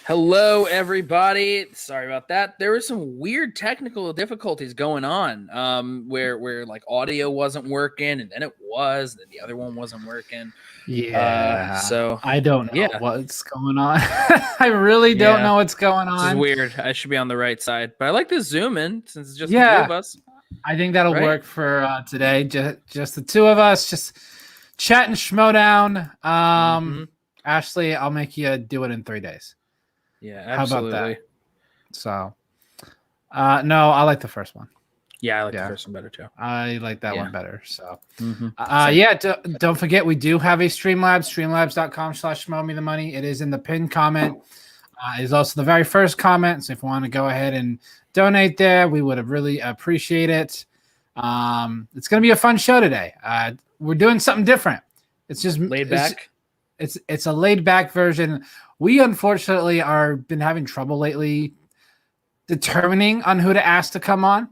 Hello, everybody. Sorry about that. There were some weird technical difficulties going on, where like audio wasn't working, and then it was, and then the other one wasn't working. So I don't know yeah, what's going on. I really don't know what's going this is on. weird. I should be on the right side, but I like to zoom in since it's just the two Yeah, of us. I think that'll Right? work for today. Just the two of us, just chatting Schmoedown. Ashley, I'll make you do it in 3 days. Yeah, How absolutely. about that? So, no, I like the first one. Yeah, I like the first one better too. I like that one better. So, Same. don't forget, we do have a Streamlabs, streamlabs.com/schmoemethemoney. It is in the pinned comment. It is also the very first comment. So if you want to go ahead and donate there, we would have really appreciate it. It's going to be a fun show today. We're doing something different. It's just laid back. It's a laid back version. We unfortunately been having trouble lately determining on who to ask to come on.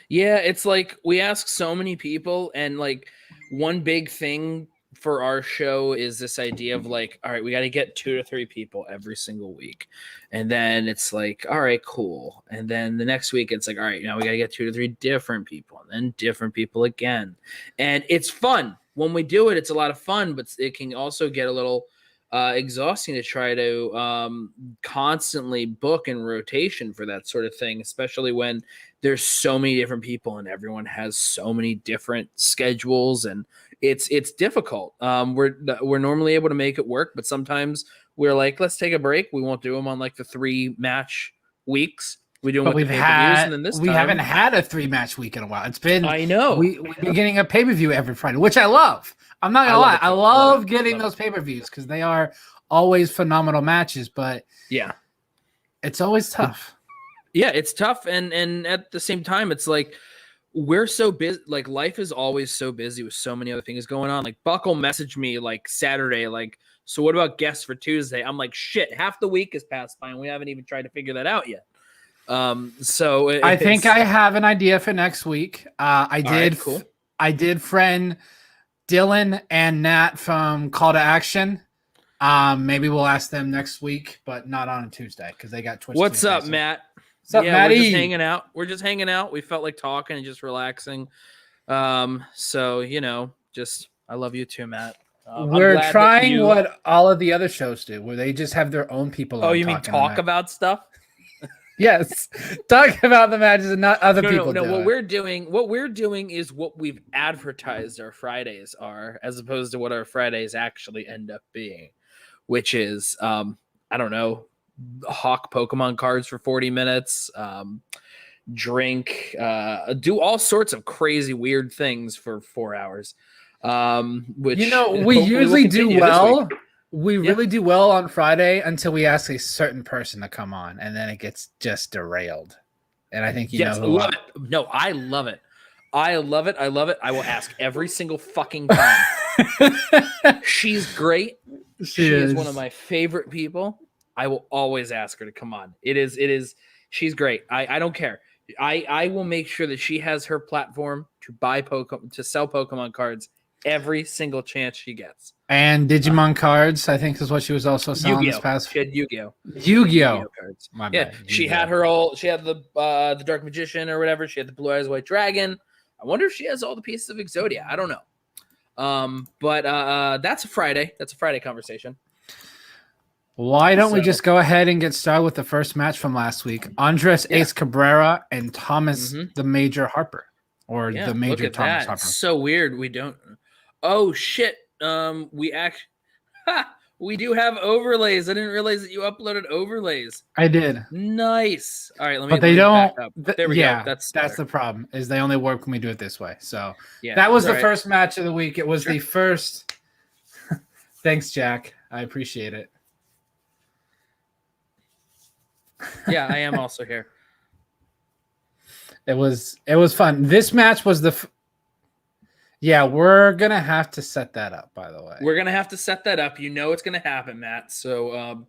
Yeah, it's like we ask so many people, and like one big thing for our show is this idea of like, all right, we got to get 2 to 3 people every single week. And then it's like, all right, cool. And then the next week it's like, all right, now we got to get 2 to 3 different people, and then different people again. And it's fun. When we do it, it's a lot of fun, but it can also get a little exhausting to try to constantly book in rotation for that sort of thing, especially when there's so many different people and everyone has so many different schedules, and it's difficult. We're normally able to make it work, but sometimes we're like, let's take a break. We won't do them on like the 3 match weeks. We do them with the pay-per-views, and then we haven't had a 3-match week in a while. It's been I know we've been getting a pay-per-view every Friday, which I love. I'm not gonna lie, I love getting those pay-per-views because they are always phenomenal matches. But yeah, it's always tough. Yeah, it's tough, and at the same time, it's like we're so busy. Like life is always so busy with so many other things going on. Like Buckle messaged me like Saturday, like, so what about guests for Tuesday? I'm like, shit, half the week has passed by and we haven't even tried to figure that out yet. So I think I have an idea for next week. I did friend Dylan and Nat from Call to Action. Maybe we'll ask them next week, but not on a Tuesday because they got Twitch. What's up, Matt? What's up, Matty? We're just hanging out. We're just hanging out. We felt like talking and just relaxing. So you know, just I love you too, Matt. We're trying what all of the other shows do, where they just have their own people. Oh, you mean talk about stuff? Yes, talk about the matches and not other people. No. What we're doing is what we've advertised our Fridays are, as opposed to what our Fridays actually end up being, which is I don't know, hawk Pokemon cards for 40 minutes, drink, do all sorts of crazy weird things for 4 hours. Which we usually do well. We really do well on Friday until we ask a certain person to come on, and then it gets just derailed. And I think love it. No, I love it. I love it. I will ask every single fucking time. She's great. She is one of my favorite people. I will always ask her to come on. It is. She's great. I don't care. I will make sure that she has her platform to sell Pokemon cards every single chance she gets. And Digimon cards, I think, is what she was also selling this past. She had Yu-Gi-Oh! Yu-Gi-Oh! Cards. She had she had the Dark Magician or whatever. She had the Blue Eyes White Dragon. I wonder if she has all the pieces of Exodia. I don't know. But that's a Friday. That's a Friday conversation. Why don't we just go ahead and get started with the first match from last week? Andres Ace Cabrera and Thomas the Major Harper. Or the Major Thomas Harper. So weird. We don't. Oh, shit. We do have overlays. I didn't realize that you uploaded overlays. I did. Nice. All right, but they don't. There we go. That's the problem. Is they only work when we do it this way. So that was the first match of the week. It was the first. Thanks, Jack. I appreciate it. Yeah, I am also here. It was fun. This match was yeah, we're going to have to set that up, by the way. We're going to have to set that up. You know it's going to happen, Matt. So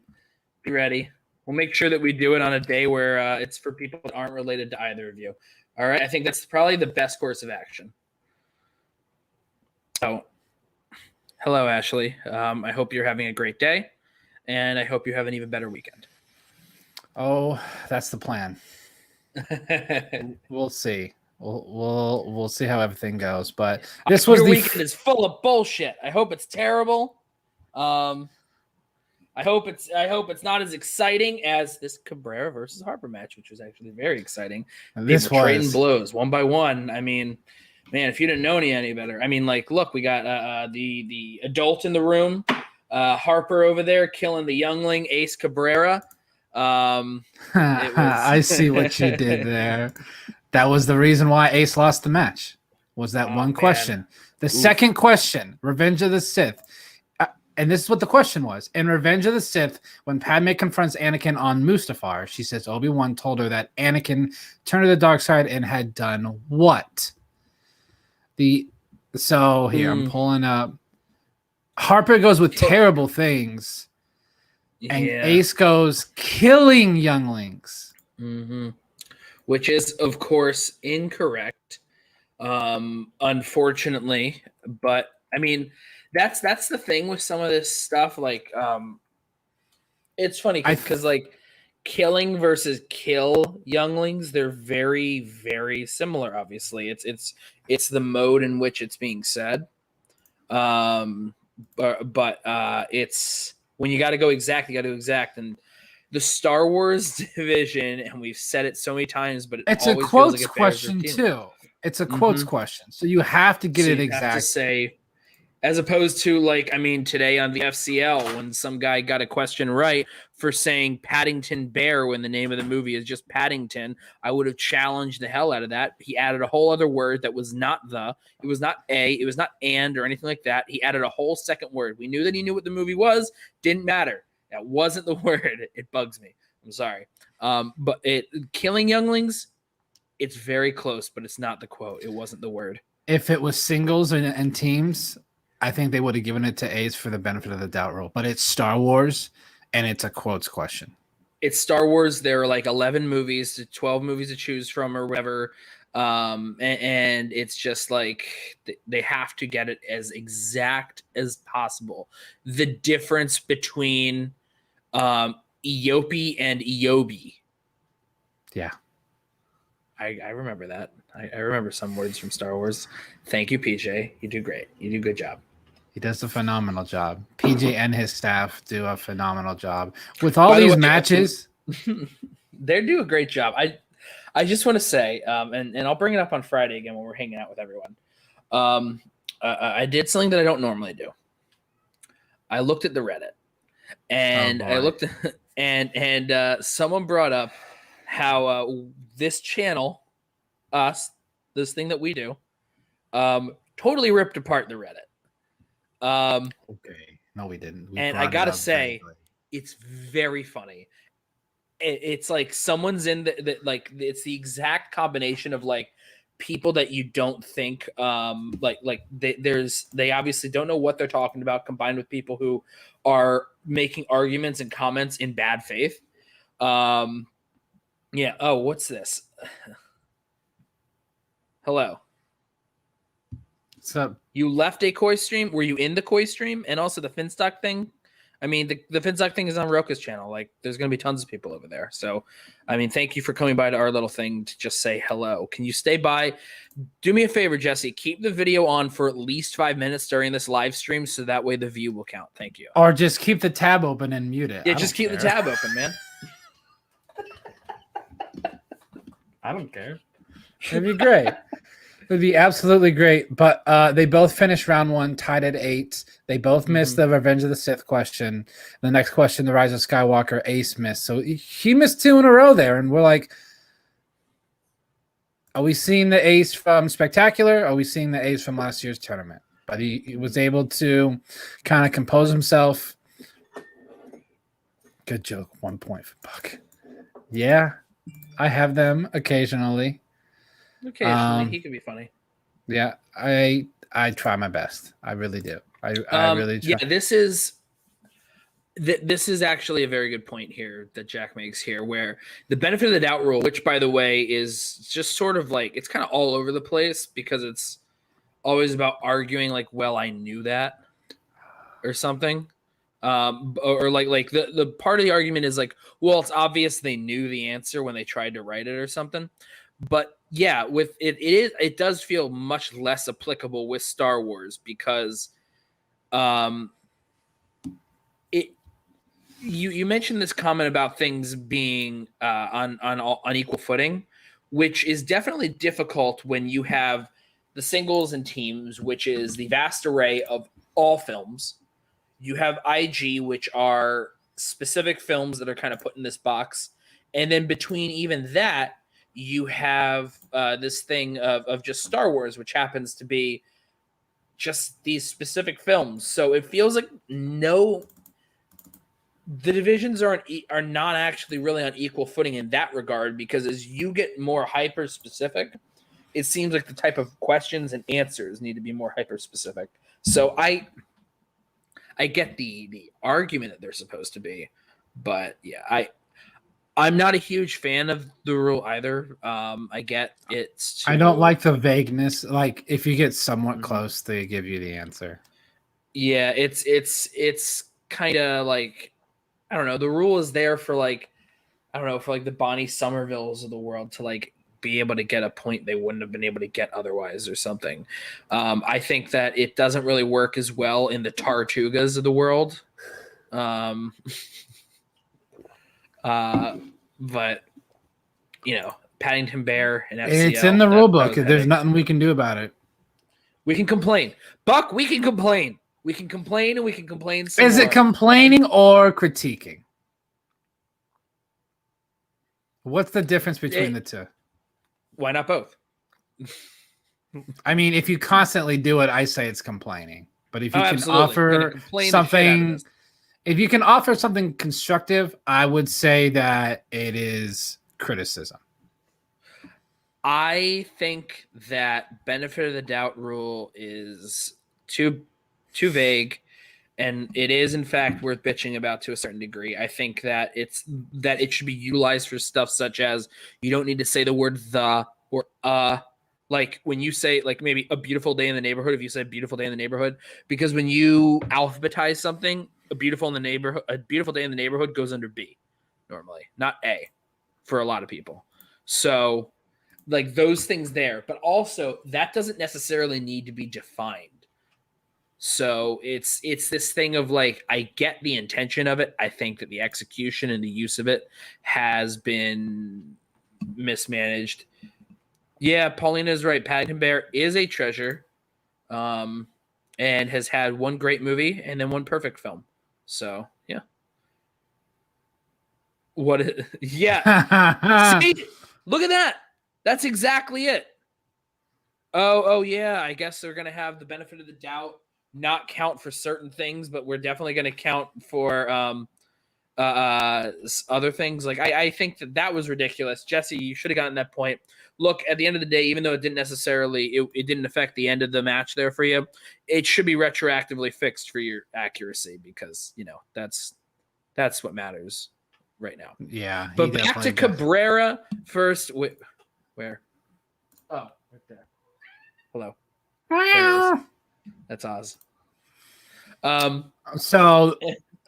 be ready. We'll make sure that we do it on a day where it's for people that aren't related to either of you. All right? I think that's probably the best course of action. Oh, hello, Ashley. I hope you're having a great day. and I hope you have an even better weekend. Oh, that's the plan. We'll see. We'll see how everything goes. But this was your weekend is full of bullshit. I hope it's terrible. I hope it's not as exciting as this Cabrera versus Harper match, which was actually very exciting. This People trading was blows one by one. I mean, man, if you didn't know any better, I mean, like, look, we got the adult in the room, Harper over there killing the youngling Ace Cabrera. I see what you did there. That was the reason why Ace lost the match. Was that one question? Man. The second question, Revenge of the Sith. And this is what the question was. In Revenge of the Sith, when Padme confronts Anakin on Mustafar, she says Obi-Wan told her that Anakin turned to the dark side and had done what? So here, I'm pulling up. Harper goes with terrible things. And Ace goes killing younglings. Which is, of course, incorrect. Unfortunately. But, I mean... That's the thing with some of this stuff. Like, it's funny because like killing versus kill younglings, they're very, very similar. Obviously, it's the mode in which it's being said. But it's when you got to go exact, you got to exact. And the Star Wars division, and we've said it so many times, but it's a quotes question too. It's a quotes question, so you have to get it exact. Have to say. As opposed to, like, I mean, today on the FCL, when some guy got a question right for saying Paddington Bear when the name of the movie is just Paddington, I would have challenged the hell out of that. He added a whole other word that was not it was not it was not and or anything like that. He added a whole second word. We knew that he knew what the movie was. Didn't matter. That wasn't the word. It bugs me. I'm sorry. But killing younglings, it's very close, but it's not the quote. It wasn't the word. If it was singles and teams, I think they would have given it to Ace for the benefit of the doubt rule, but it's Star Wars and it's a quotes question. It's Star Wars. There are like 11 movies, 12 movies to choose from or whatever. And it's just like they have to get it as exact as possible. The difference between Eope and Eobe. Yeah. I remember that. I remember some words from Star Wars. Thank you, PJ. You do great. You do a good job. He does a phenomenal job. PJ and his staff do a phenomenal job. With all these matches. They do a great job. I just want to say, and I'll bring it up on Friday again when we're hanging out with everyone. I did something that I don't normally do. I looked at the Reddit. And I looked at, and someone brought up how this channel, this thing that we do, totally ripped apart the Reddit. Okay. No, we didn't. And I gotta say, it's very funny. It's like someone's in the like it's the exact combination of like people that you don't think they obviously don't know what they're talking about, combined with people who are making arguments and comments in bad faith. Yeah. Oh, what's this? Hello. What's up? You left a Koi stream? Were you in the Koi stream? And also the Finstock thing? I mean, the Finstock thing is on Rocha's channel. Like, there's going to be tons of people over there. So, I mean, thank you for coming by to our little thing to just say hello. Can you stay by? Do me a favor, Jesse. Keep the video on for at least 5 minutes during this live stream so that way the view will count. Thank you. Or just keep the tab open and mute it. Yeah, just keep the tab open, man. I don't care. It'd be great. It'd be absolutely great. But they both finished round one, tied at 8. They both missed the Revenge of the Sith question. The next question, the Rise of Skywalker, Ace missed. So he missed 2 in a row there. And we're like, are we seeing the Ace from Spectacular? Or are we seeing the Ace from last year's tournament? But he was able to kind of compose himself. Good joke. 1 point for Buck. Yeah, I have them occasionally. Occasionally, he can be funny. Yeah, I try my best. I really do. I really try. Yeah, this is actually a very good point here that Jack makes here, where the benefit of the doubt rule, which by the way is just sort of like it's kind of all over the place because it's always about arguing like, well, I knew that or something. Or like the part of the argument is like, well, it's obvious they knew the answer when they tried to write it or something. But yeah, with it does feel much less applicable with Star Wars because you mentioned this comment about things being on equal footing, which is definitely difficult when you have the singles and teams, which is the vast array of all films. You have IG, which are specific films that are kind of put in this box, and then between even that, you have this thing of just Star Wars, which happens to be just these specific films. So it feels like the divisions are not actually really on equal footing in that regard, because as you get more hyper specific, it seems like the type of questions and answers need to be more hyper specific. So I get the argument that they're supposed to be, but yeah, I'm not a huge fan of the rule either. I get it's I don't like the vagueness. Like if you get somewhat close, they give you the answer. Yeah, it's kind of like, I don't know. The rule is there for like, I don't know, for like the Bonnie Somervilles of the world to like be able to get a point they wouldn't have been able to get otherwise or something. I think that it doesn't really work as well in the Tartugas of the world. But you know, Paddington Bear and FCL, it's in the rule book. There's nothing we can do about it. We can complain, Buck. We can complain. We can complain, and we can complain some Is more. it complaining or critiquing? What's the difference between the two? Why not both? I mean, if you constantly do it, I say it's complaining. But if you can absolutely. offer something, if you can offer something constructive, I would say that it is criticism. I think that benefit of the doubt rule is too vague, and it is in fact worth bitching about to a certain degree. I think that it should be utilized for stuff such as you don't need to say the word the or like when you say like maybe a beautiful day in the neighborhood, if you say beautiful day in the neighborhood, because when you alphabetize something, a beautiful day in the neighborhood goes under B normally, not A for a lot of people. So like those things there, but also that doesn't necessarily need to be defined. So it's this thing of like, I get the intention of it. I think that the execution and the use of it has been mismanaged. Yeah, Paulina is right. Paddington Bear is a treasure, and has had one great movie and then one perfect film. So yeah. Yeah. See, look at that. That's exactly it. Oh yeah. I guess they're gonna have the benefit of the doubt, not count for certain things, but we're definitely gonna count for other things. Like I think that was ridiculous. Jesse, you should have gotten that point. Look, at the end of the day, even though it didn't necessarily it didn't affect the end of the match there for you, it should be retroactively fixed for your accuracy, because you know that's what matters right now. Yeah. But back to Cabrera first. Where? Oh, right there. Hello. There that's Oz. So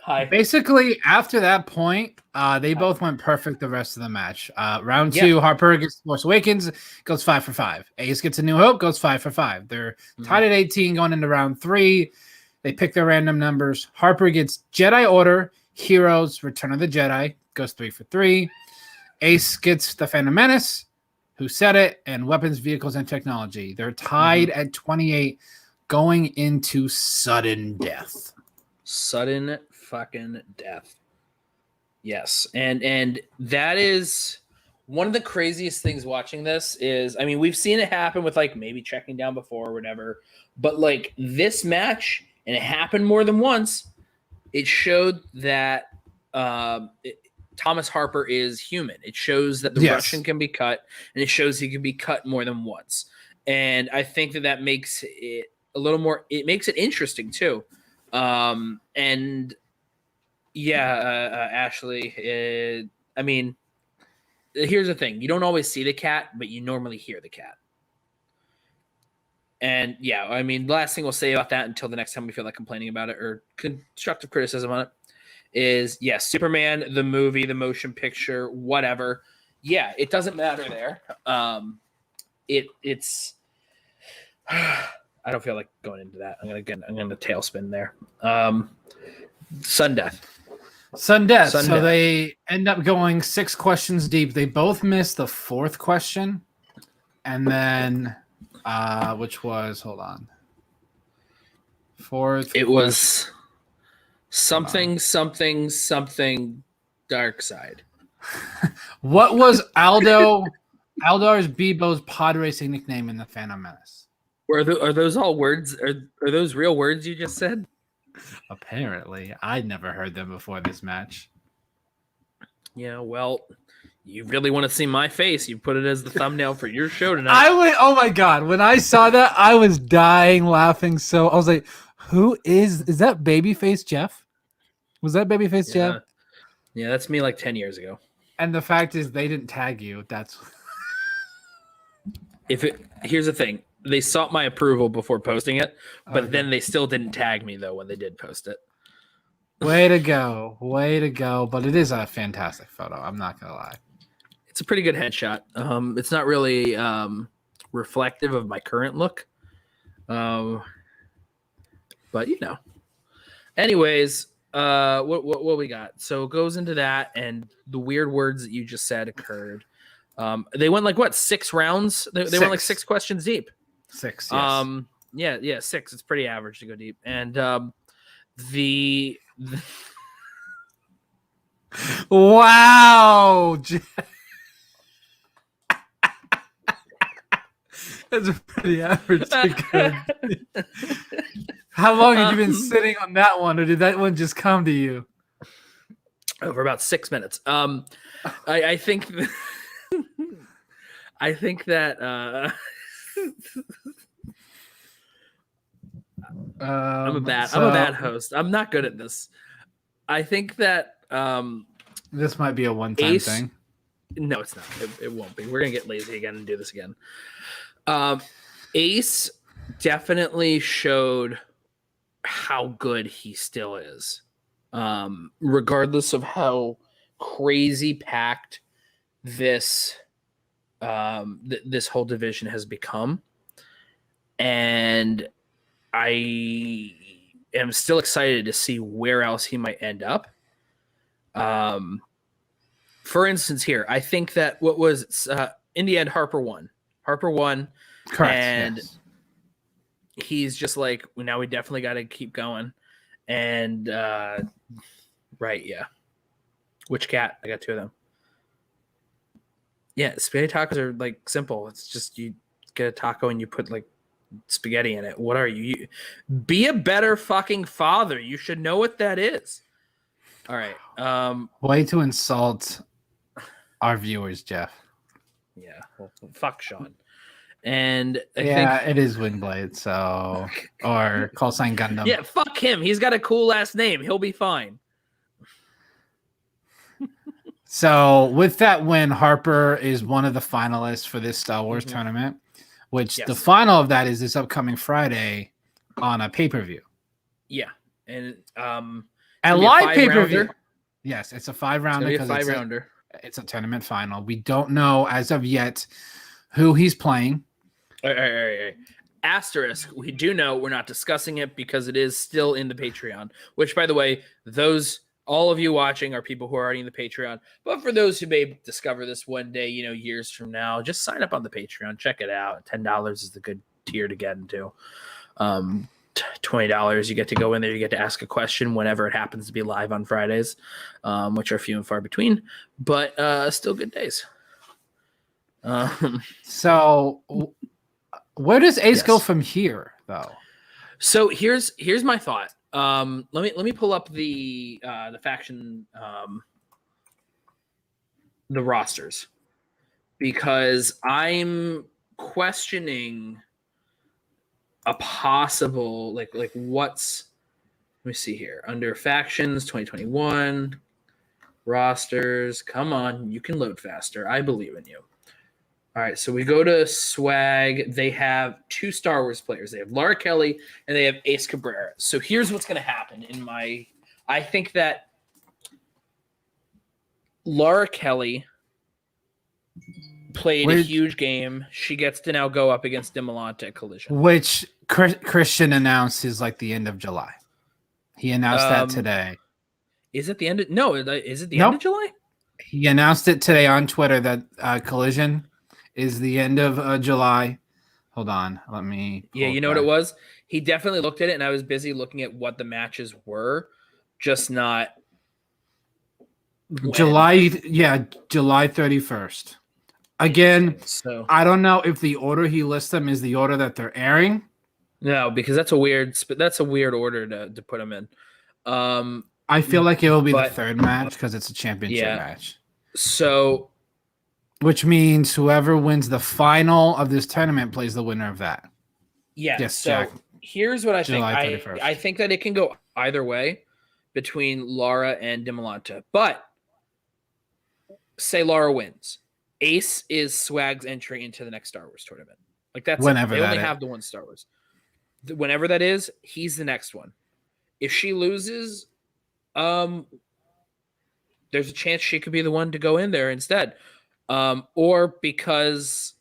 hi. Basically, after that point, they both went perfect the rest of the match. Round two, Harper gets Force Awakens, goes 5 for 5. Ace gets A New Hope, goes 5 for 5. They're tied at 18 going into round 3. They pick their random numbers. Harper gets Jedi Order, Heroes, Return of the Jedi, goes 3 for 3. Ace gets The Phantom Menace, Who Said It, and Weapons, Vehicles, and Technology. They're tied at 28 going into sudden death. Sudden fucking death. Yes. And that is one of the craziest things watching this is, I mean, we've seen it happen with like maybe checking down before or whatever, but like this match, and it happened more than once, it showed that Thomas Harper is human. It shows that the Russian can be cut, and it shows he can be cut more than once. And I think that makes it a little more, it makes it interesting too. And yeah, Ashley, I mean, here's the thing. You don't always see the cat, but you normally hear the cat. And yeah, I mean, the last thing we'll say about that until the next time we feel like complaining about it or constructive criticism on it is, yes, Superman, the movie, the motion picture, whatever. Yeah, it doesn't matter there. It's I don't feel like going into that. I'm gonna tailspin there. Sudden death. Sudden death. So they end up going 6 questions deep. They both missed the 4th question, and then which was, hold on, 4th. It was something dark side. What was Aldous Bebo's pod racing nickname in the Phantom Menace? Are those all words? Are those real words you just said? Apparently. I'd never heard them before this match. Yeah, well, you really want to see my face. You put it as the thumbnail for your show tonight. Oh my God. When I saw that, I was dying laughing. So I was like, who is that Babyface Jeff? Was that Babyface Jeff? Yeah, that's me like 10 years ago. And the fact is they didn't tag you. That's here's the thing. They sought my approval before posting it, but then they still didn't tag me though when they did post it. Way to go. Way to go. But it is a fantastic photo. I'm not going to lie. It's a pretty good headshot. It's not really reflective of my current look. But you know. Anyways, what we got? So it goes into that, and the weird words that you just said occurred. They went like what, 6 rounds? They went like 6 questions deep. 6. Yes. Yeah, 6. It's pretty average to go deep. And wow. That's a pretty average to go. How long have you been sitting on that one, or did that one just come to you? For about 6 minutes. I think I think that I'm a bad host. I'm not good at this. I think that this might be a one-time thing. No, it's not. It won't be. We're gonna get lazy again and do this again. Ace definitely showed how good he still is, regardless of how crazy packed this this whole division has become. And I am still excited to see where else he might end up. For instance, here, I think that what was in the end, Harper won. Correct. And yes. He's just like, well, now we definitely got to keep going. And right, yeah. Which cat? I got 2 of them. Yeah, spaghetti tacos are like simple. It's just you get a taco and you put like spaghetti in it. What are you? Be a better fucking father. You should know what that is. All right. Way to insult our viewers, Jeff. Yeah. Well, fuck Sean. And I think it is Windblade, so or call sign Gundam. Yeah, fuck him. He's got a cool last name. He'll be fine. So with that win, Harper is one of the finalists for this Star Wars tournament, which the final of that is this upcoming Friday on a pay-per-view. Yeah. And a live pay-per-view. Yes, it's a 5-rounder. It's a 5-rounder. It's a tournament final. We don't know as of yet who he's playing. All right. Asterisk, we do know we're not discussing it because it is still in the Patreon, which, by the way, all of you watching are people who are already in the Patreon. But for those who may discover this one day, years from now, just sign up on the Patreon. Check it out. $10 is the good tier to get into. $20, you get to go in there. You get to ask a question whenever it happens to be live on Fridays, which are few and far between, but still good days. So where does Ace go from here, though? So here's my thought. Let me pull up the faction, the rosters, because I'm questioning a possible like what's, let me see here, under factions 2021 rosters. Come on, you can load faster. I believe in you. All right, so we go to Swag. They have 2 Star Wars players. They have Laura Kelly and they have Ace Cabrera. So here's what's going to happen I think that Laura Kelly played a huge game. She gets to now go up against Demolanta at Collision. Which Christian announced is like the end of July. He announced that today. Is it the end of is it the end of July? He announced it today on Twitter that Collision is the end of July. Hold on. Let me. Yeah, you know what it was? He definitely looked at it, and I was busy looking at what the matches were, just not when. July 31st. Again, so I don't know if the order he lists them is the order that they're airing. No, because that's a weird order to put them in. I feel like it will be the third match because it's a championship match. So, which means whoever wins the final of this tournament plays the winner of that. Yeah. Yes, so Jack. Here's what I think. I think that it can go either way between Laura and Demolanta. But say Laura wins. Ace is Swag's entry into the next Star Wars tournament. Like that's whenever they only have the one Star Wars. Whenever that is, he's the next one. If she loses, there's a chance she could be the one to go in there instead. Or because,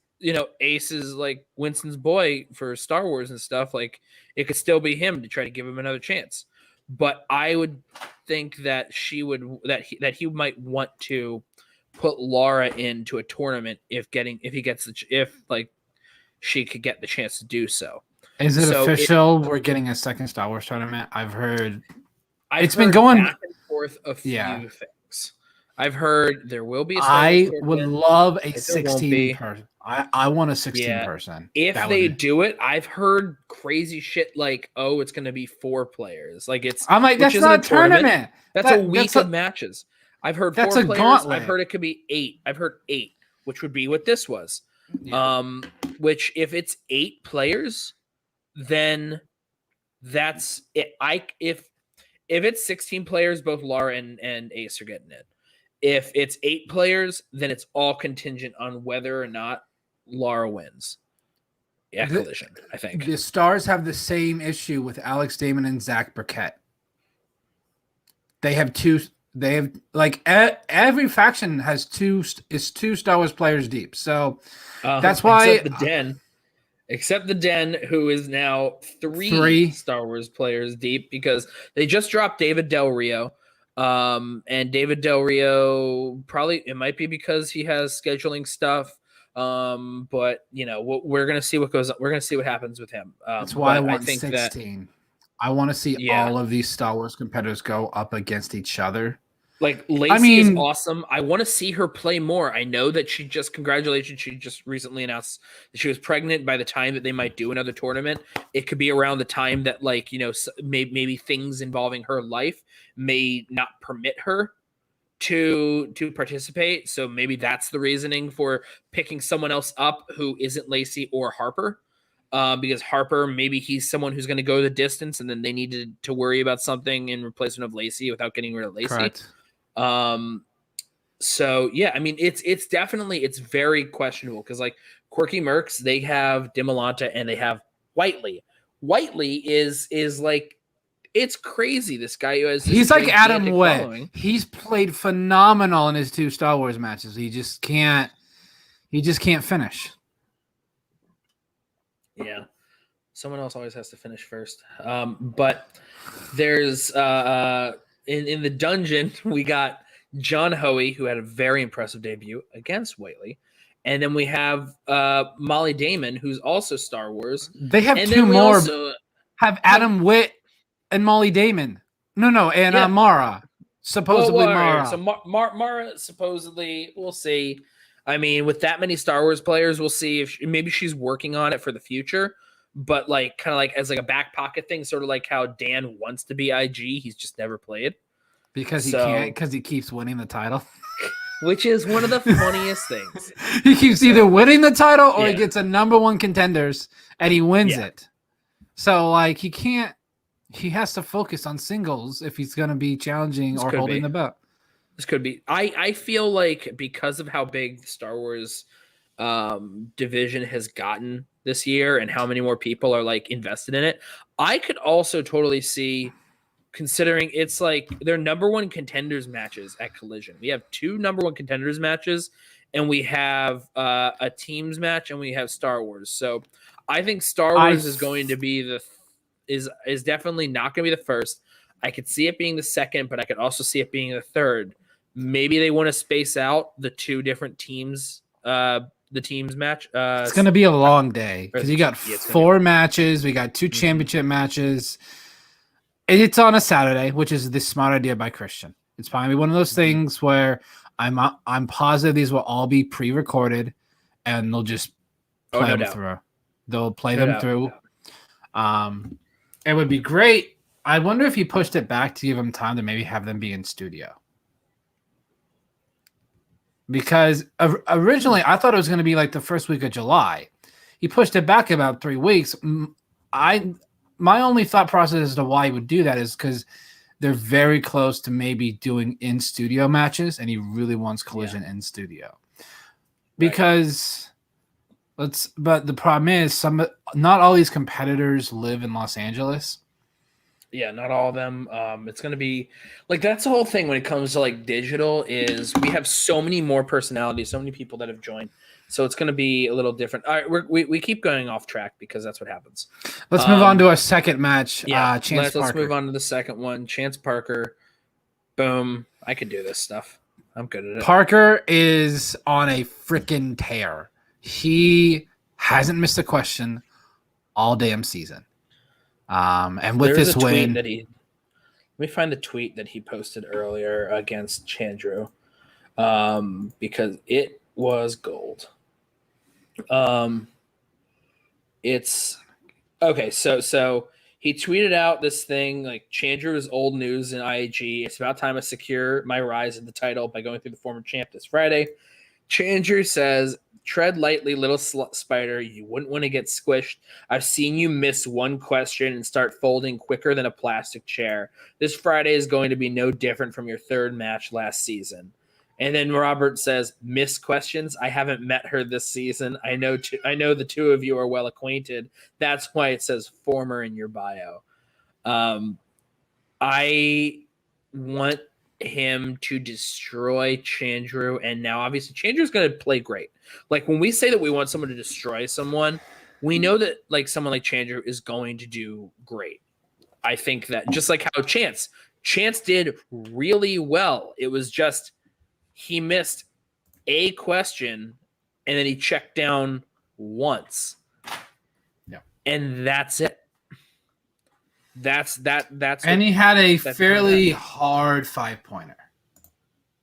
Ace is like Winston's boy for Star Wars and stuff, like it could still be him to try to give him another chance. But I would think that he might want to put Laura into a tournament if she could get the chance to do so. Is it official? We're getting a second Star Wars tournament. I've heard it's been going back and forth a few things. I've heard there will be a I would love a 16 person. I want a 16 person. If they do it, I've heard crazy shit like, oh, it's going to be 4 players. Like I'm like, that's not a tournament. That's a week of matches. I've heard 4 players. Gauntlet. I've heard it could be 8. I've heard 8, which would be what this was. Yeah. Which if it's 8 players, then that's it. If it's 16 players, both Laura and Ace are getting it. If it's 8 players, then it's all contingent on whether or not Laura wins. Yeah, Collision, I think. The Stars have the same issue with Alex Damon and Zach Burkett. They have every faction has 2 Star Wars players deep. So that's why Except the Den, who is now 3 Star Wars players deep because they just dropped David Del Rio. And David Del Rio, probably it might be because he has scheduling stuff. But we're gonna see what goes on. We're gonna see what happens with him. That's why I want 16. I want to see all of these Star Wars competitors go up against each other. Like Lacey is awesome. I want to see her play more. I know that she just recently announced that she was pregnant. By the time that they might do another tournament, it could be around the time that maybe things involving her life may not permit her to participate. So maybe that's the reasoning for picking someone else up who isn't Lacey or Harper. Because Harper, maybe he's someone who's going to go the distance, and then they needed to worry about something in replacement of Lacey without getting rid of Lacey. Correct. So yeah, I mean, it's definitely very questionable because like Quirky Mercs, they have Demolanta and they have Whiteley. Whiteley is like, it's crazy. This guy who has he's like Adam Witt. He's played phenomenal in his 2 Star Wars matches. He just can't finish. Yeah. Someone else always has to finish first. But there's in the dungeon, we got John Hoey, who had a very impressive debut against Whiteley. And then we have Molly Damon, who's also Star Wars. They have 2 more. Have Adam Witt and Molly Damon. And Mara. Supposedly Mara. Right. So Mara, supposedly, we'll see. I mean, with that many Star Wars players, we'll see if maybe she's working on it for the future. But like kind of like as like a back pocket thing, sort of like how Dan wants to be IG, he's just never played because he can't because he keeps winning the title, which is one of the funniest things. He keeps either winning the title or he gets a #1 contenders and he wins it. So like he has to focus on singles if he's going to be challenging or holding the belt. This could be. I feel like because of how big Star Wars division has gotten this year and how many more people are like invested in it. I could also totally see, considering it's like their number one contenders matches at Collision. We have 2 number one contenders matches, and we have a teams match, and we have Star Wars. So I think Star Wars is going to be is definitely not going to be the first. I could see it being the second, but I could also see it being the third. Maybe they want to space out the 2 different teams. The teams match. It's going to be a long day because you got 4 matches. We got 2 championship matches. It's on a Saturday, which is the smart idea by Christian. It's probably one of those things where I'm positive these will all be pre-recorded, and they'll just play them through. They'll play them through. It would be great. I wonder if he pushed it back to give them time to maybe have them be in studio. Because originally I thought it was going to be like the first week of July. He pushed it back about 3 weeks. My only thought process as to why he would do that is because they're very close to maybe doing in-studio matches, and he really wants Collision in studio. Because but the problem is not all these competitors live in Los Angeles. Yeah, not all of them. It's going to be like, that's the whole thing when it comes to like digital, is we have so many more personalities, so many people that have joined. So it's going to be a little different. All right, we keep going off track because that's what happens. Let's move on to our second match. Yeah, let's move on to the second one. Chance Parker. Boom. I could do this stuff. I'm good at it. Parker is on a freaking tear. He hasn't missed a question all damn season. And with this win, let me find the tweet that he posted earlier against Chandru, because it was gold. It's okay. So he tweeted out this thing like, Chandru is old news in IAG. It's about time I secure my rise in the title by going through the former champ this Friday. Chandru says, tread lightly, little spider. You wouldn't want to get squished. I've seen you miss one question and start folding quicker than a plastic chair. This Friday is going to be no different from your third match last season. And then Robert says, miss questions. I haven't met her this season. I know the 2 of you are well acquainted. That's why it says former in your bio. I want him to destroy Chandru, and now obviously Chandru's going to play great. Like, when we say that we want someone to destroy someone, we know that like someone like Chandru is going to do great. I think that just like how Chance did really well. It was just he missed a question and then he checked down once. Yeah. And that's it. That's and he had a fairly hard 5-pointer.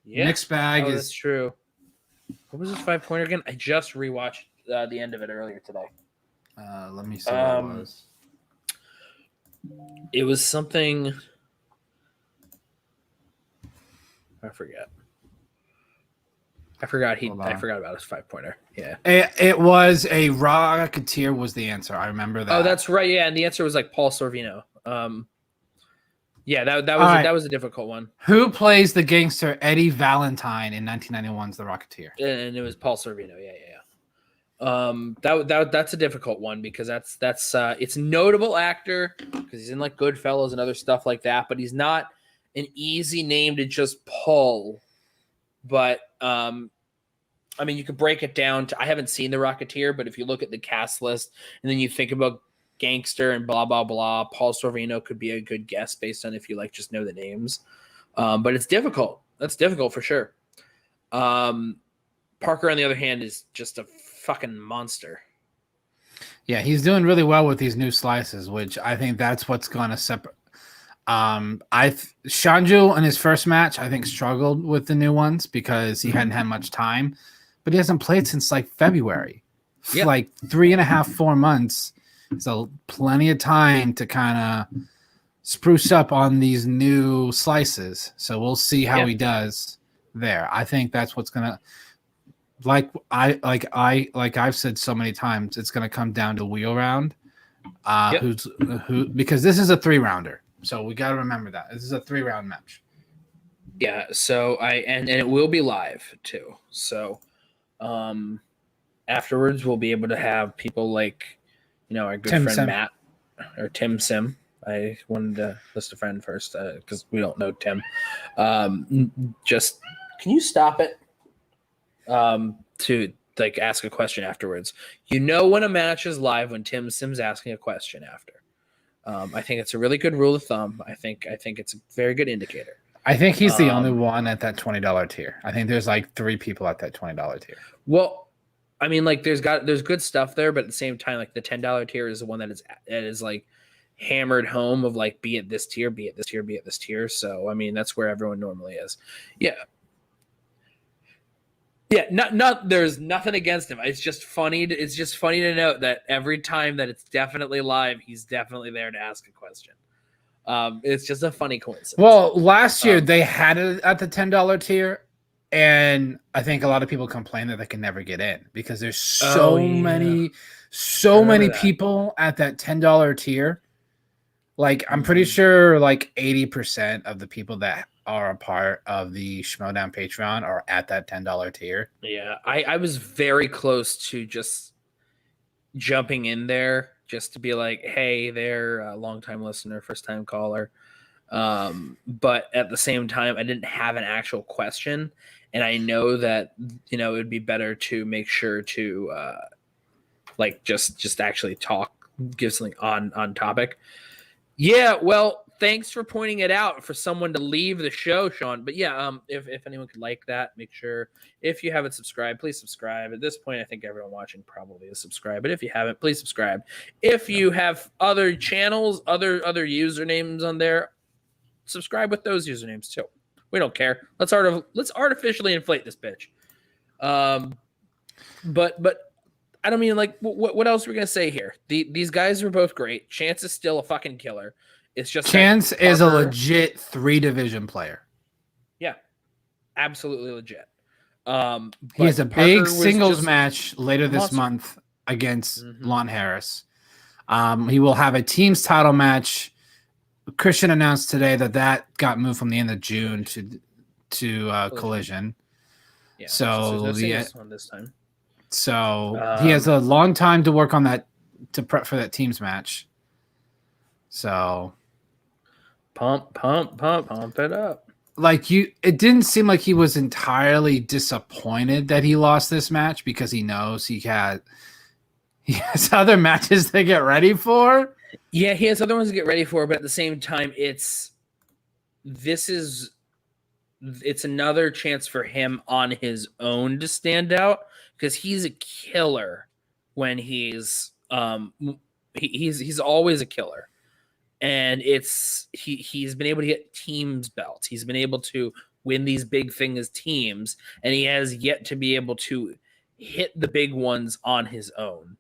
Yeah. Mixed bag is that's true. What was his 5-pointer again? I just rewatched the end of it earlier today. Let me see what it was. It was something, I forget. I forgot about his 5-pointer. Yeah. It was a Rocketeer was the answer. I remember that. Oh, that's right. Yeah, and the answer was like Paul Sorvino. Yeah, that was a difficult one. Who plays the gangster Eddie Valentine in 1991's The Rocketeer? And it was Paul Sorvino. Yeah. That's a difficult one because that's it's a notable actor because he's in like Goodfellas and other stuff like that, but he's not an easy name to just pull. But I mean, you could break it down to, I haven't seen The Rocketeer, but if you look at the cast list and then you think about gangster and blah, blah, blah, Paul Sorvino could be a good guess based on if you like just know the names. But it's difficult. That's difficult for sure. Parker, on the other hand, is just a fucking monster. Yeah, he's doing really well with these new slices, which I think that's what's going to separate. Shanju in his first match, I think, struggled with the new ones because he hadn't had much time, but he hasn't played since like February. Yep. Like 3.5, 4 months. So plenty of time to kind of spruce up on these new slices. So we'll see how he does there. I think that's what's gonna, like I've said so many times, it's gonna come down to wheel round. Because this is a 3-rounder. So we got to remember that this is a 3-round match. Yeah. So and it will be live too. So, afterwards, we'll be able to have people like, our good Tim friend Sim. Matt or Tim Sim. I wanted to list a friend first because we don't know Tim. Just can you stop it? To like ask a question afterwards. When a match is live when Tim Sim's asking a question after. I think it's a really good rule of thumb. I think it's a very good indicator. I think he's the only one at that $20 tier. I think there's like 3 people at that $20 tier. Well, I mean, like there's good stuff there, but at the same time, like the $10 tier is the one that is like hammered home of like be it this tier, be it this tier, be it this tier. So I mean, that's where everyone normally is. Yeah. Yeah, not there's nothing against him. It's just funny to note that every time that it's definitely live, he's definitely there to ask a question. It's just a funny coincidence. Well, last year they had it at the $10 tier, and I think a lot of people complain that they can never get in because there's so many people at that $10 tier. Like I'm pretty sure like 80% of the people that are a part of the Schmoedown Patreon are at that $10 tier. Yeah, I was very close to just jumping in there just to be like, hey, they're a long-time listener, first-time caller. But at the same time, I didn't have an actual question. And I know that, it would be better to make sure to like just actually talk, give something on topic. Yeah, well, thanks for pointing it out for someone to leave the show, Sean. But yeah, if anyone could like that, make sure if you haven't subscribed, please subscribe. At this point, I think everyone watching probably is subscribed. But if you haven't, please subscribe. If you have other channels, other usernames on there, subscribe with those usernames too. We don't care. Let's artificially inflate this bitch. But I don't mean like what else are we gonna say here? These guys were both great. Chance is still a fucking killer. It's just Chance is a legit 3-division player. Yeah, absolutely legit. He has a big singles match later this month against Lon Harris. He will have a team's title match. Christian announced today that got moved from the end of June to Collision. Yeah, so there's no singles one this time. So he has a long time to work on that to prep for that team's match. So pump it up. Like it didn't seem like he was entirely disappointed that he lost this match because he knows he has other matches to get ready for. Yeah, he has other ones to get ready for, but at the same time, it's another chance for him on his own to stand out because he's a killer when he's always a killer. And he's been able to get teams belts. He's been able to win these big things as teams, and he has yet to be able to hit the big ones on his own.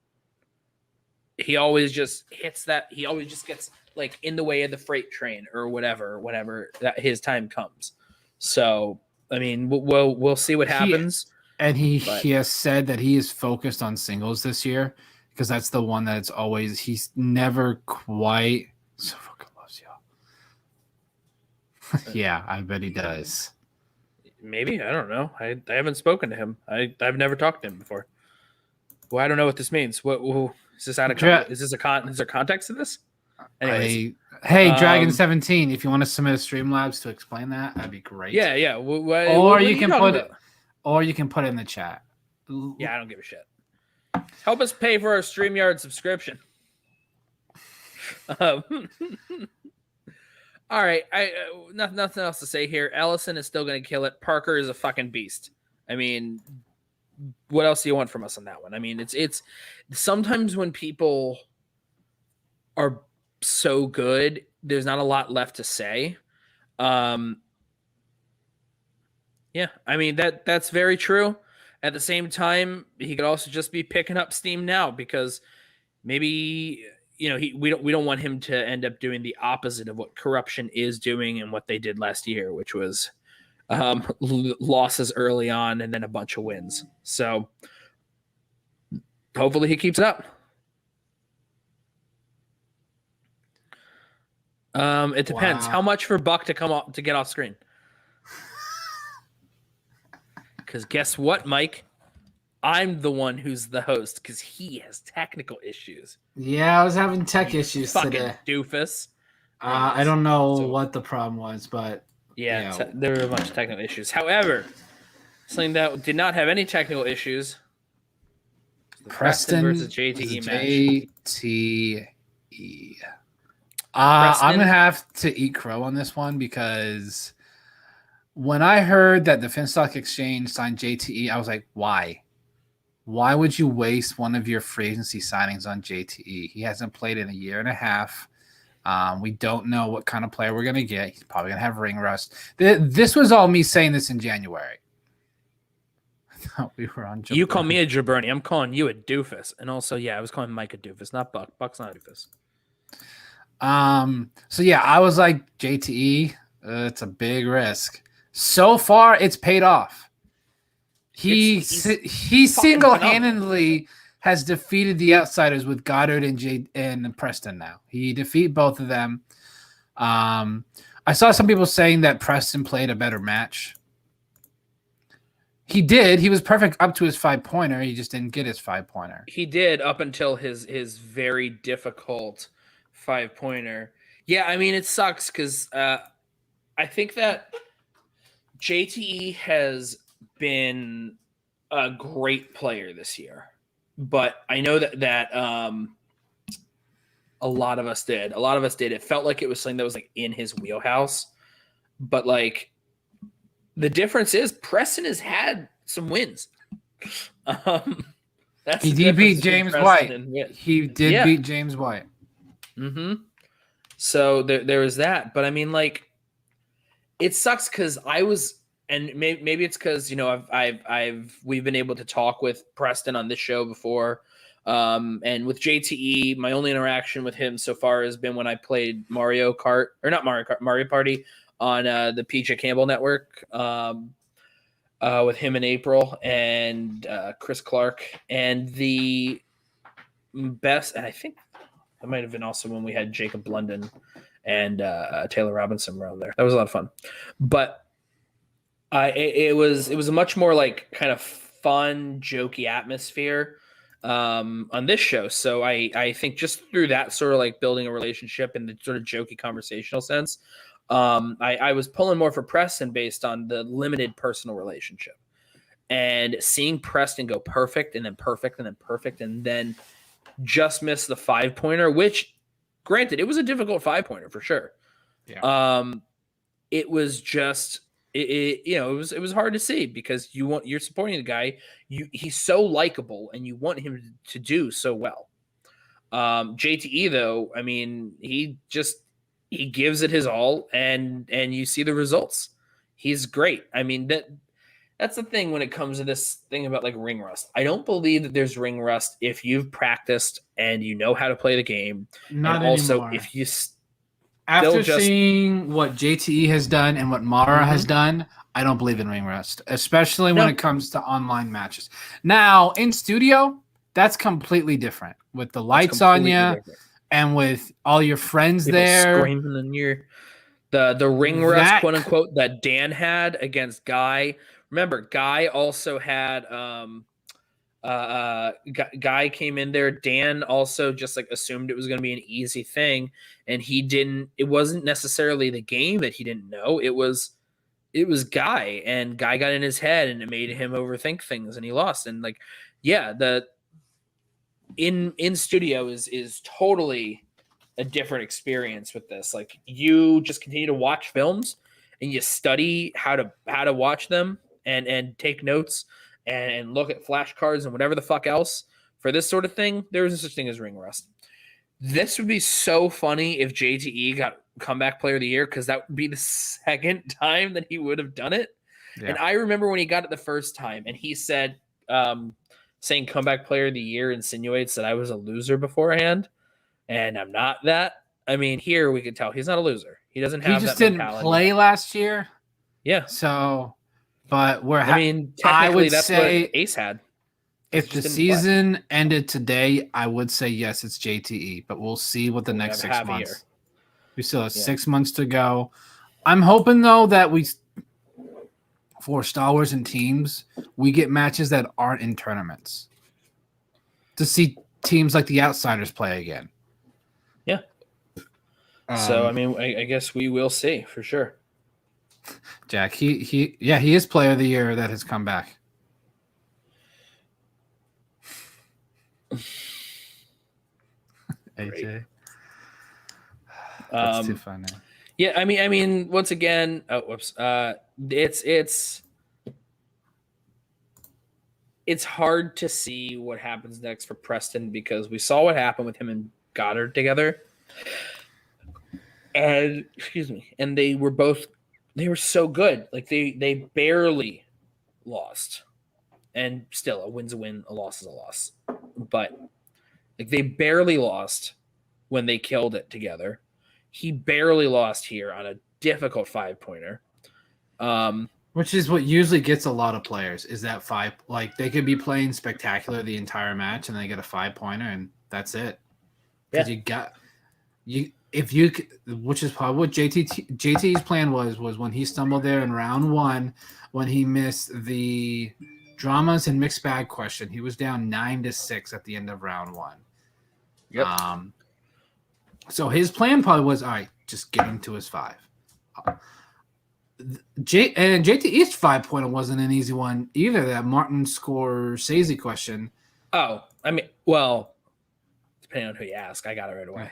He always just hits that. He always just gets like in the way of the freight train or whatever, whenever that his time comes. So, I mean, we'll see what happens. He has said that he is focused on singles this year because that's the one that's always he's never quite. So fucking loves y'all. Yeah, I bet he does. Maybe, I don't know. I haven't spoken to him. I've never talked to him before. Well, I don't know what this means. What is this out of context? Is there context to this? Anyways, hey, Dragon17, if you want to submit a Streamlabs to explain that, that'd be great. Yeah. Or you can put it in the chat. Yeah, I don't give a shit. Help us pay for our StreamYard subscription. All right, nothing else to say here. Ellison is still going to kill it. Parker is a fucking beast. I mean, what else do you want from us on that one? I mean, it's sometimes when people are so good, there's not a lot left to say. Yeah, I mean that's very true. At the same time, he could also just be picking up steam now because maybe we don't want him to end up doing the opposite of what Corruption is doing and what they did last year, which was losses early on and then a bunch of wins. So hopefully he keeps it up. It depends. How much for Buck to get off screen? Because guess what, Mike? I'm the one who's the host because he has technical issues. Yeah, I was having tech issues Fucking today. doofus. I don't know what the problem was, but yeah, there were a bunch of technical issues. However, something that did not have any technical issues. The Preston versus JTE match. JTE. I'm gonna have to eat crow on this one because when I heard that the Finstock Exchange signed JTE, I was like, why? Why would you waste one of your free agency signings on JTE? He hasn't played in a year and a half. We don't know what kind of player we're going to get. He's probably going to have ring rust. This was all me saying this in January. I thought we were on. You call me a jabroni. I'm calling you a doofus. And also, I was calling Mike a doofus, not Buck. Buck's not a doofus. So yeah, I was like, JTE, it's a big risk. So far, it's paid off. He single-handedly has defeated the outsiders with Goddard and Preston now. He defeated both of them. I saw some people saying that Preston played a better match. He did. He was perfect up to his 5-pointer. He just didn't get his 5-pointer. He did up until his very difficult 5-pointer. Yeah, I mean, it sucks because I think that JTE has been a great player this year, but I know that a lot of us did. It felt like it was something that was like in his wheelhouse, but like the difference is Preston has had some wins. He did beat James White. He did beat James White. Mm-hmm. So there was that, but I mean, like, it sucks because I was. And maybe it's because we've been able to talk with Preston on this show before, and with JTE, my only interaction with him so far has been when I played Mario Party on the PJ Campbell network with him in April and Chris Clark, and the best, and I think that might have been also when we had Jacob London and Taylor Robinson around there. That was a lot of fun, but. It was a much more like kind of fun, jokey atmosphere on this show. So I think just through that sort of like building a relationship in the sort of jokey conversational sense, I was pulling more for Preston based on the limited personal relationship. And seeing Preston go perfect and then perfect and then perfect and then just miss the 5-pointer, which granted, it was a difficult 5-pointer for sure. Yeah. It was just... It was hard to see because you're supporting the guy. He's so likable and you want him to do so well. JTE though, I mean, he gives it his all and you see the results. He's great. I mean, that's the thing when it comes to this thing about like ring rust. I don't believe that there's ring rust if you've practiced and you know how to play the game. Not and also anymore. if you After seeing what JTE has done and what Mara has done, I don't believe in ring rust, especially when it comes to online matches. Now, in studio, that's completely different. With the lights on you and with all your friends people there. Screaming in your... The ring rust, quote unquote, that Dan had against Guy. Remember, Guy also had... Guy came in there. Dan also just like assumed it was going to be an easy thing, and it wasn't necessarily the game that he didn't know. It was Guy, and Guy got in his head and it made him overthink things and he lost. And like, yeah, the in studio is totally a different experience with this. Like, you just continue to watch films and you study how to watch them and take notes and look at flashcards and whatever the fuck else for this sort of thing. There is no such thing as ring rust. This would be so funny if JTE got comeback player of the year, because that would be the second time that he would have done it. Yeah. And I remember when he got it the first time and he said, saying comeback player of the year insinuates that I was a loser beforehand. And I'm not that. I mean, here we could tell he's not a loser. He doesn't have that mentality. He just didn't play last year. Yeah. So... But I would that's say what Ace had. If the season ended today, I would say yes, it's JTE. But we'll see what the next 6 months. We still have 6 months to go. I'm hoping though that we for Star Wars and teams, we get matches that aren't in tournaments to see teams like the Outsiders play again. Yeah. So I mean, I guess we will see for sure. Jack, he is player of the year that has come back. AJ. That's too funny. Yeah, I mean, once again, it's hard to see what happens next for Preston because we saw what happened with him and Goddard together. And and they were so good. Like they barely lost. And still, a win's a win, a loss is a loss. But like they barely lost when they killed it together. He barely lost here on a difficult 5-pointer. Which is what usually gets a lot of players is that 5. Like they could be playing spectacular the entire match and they get a 5-pointer and that's it. Because which is probably what JT's plan was when he stumbled there in round 1 when he missed the dramas and mixed bag question. He was down 9-6 at the end of round 1. Yep. So his plan probably was, all right, just get him to his 5. And JTE's 5-pointer wasn't an easy one either. That Martin Scorsese question. Oh, I mean, well, depending on who you ask, I got it right away.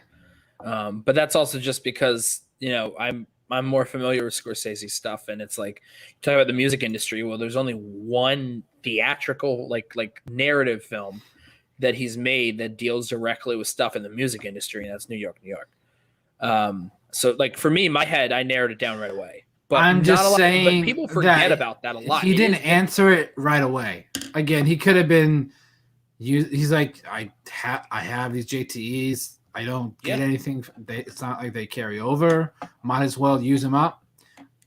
But that's also just because I'm more familiar with Scorsese stuff, and it's like talk about the music industry. Well, there's only one theatrical like narrative film that he's made that deals directly with stuff in the music industry, and that's New York, New York. So like for me, in my head, I narrowed it down right away. But I'm just saying but people forget about that a lot. He didn't answer it right away. Again, he could have been. He's like, I have these JTEs. I don't get anything. It's not like they carry over. Might as well use them up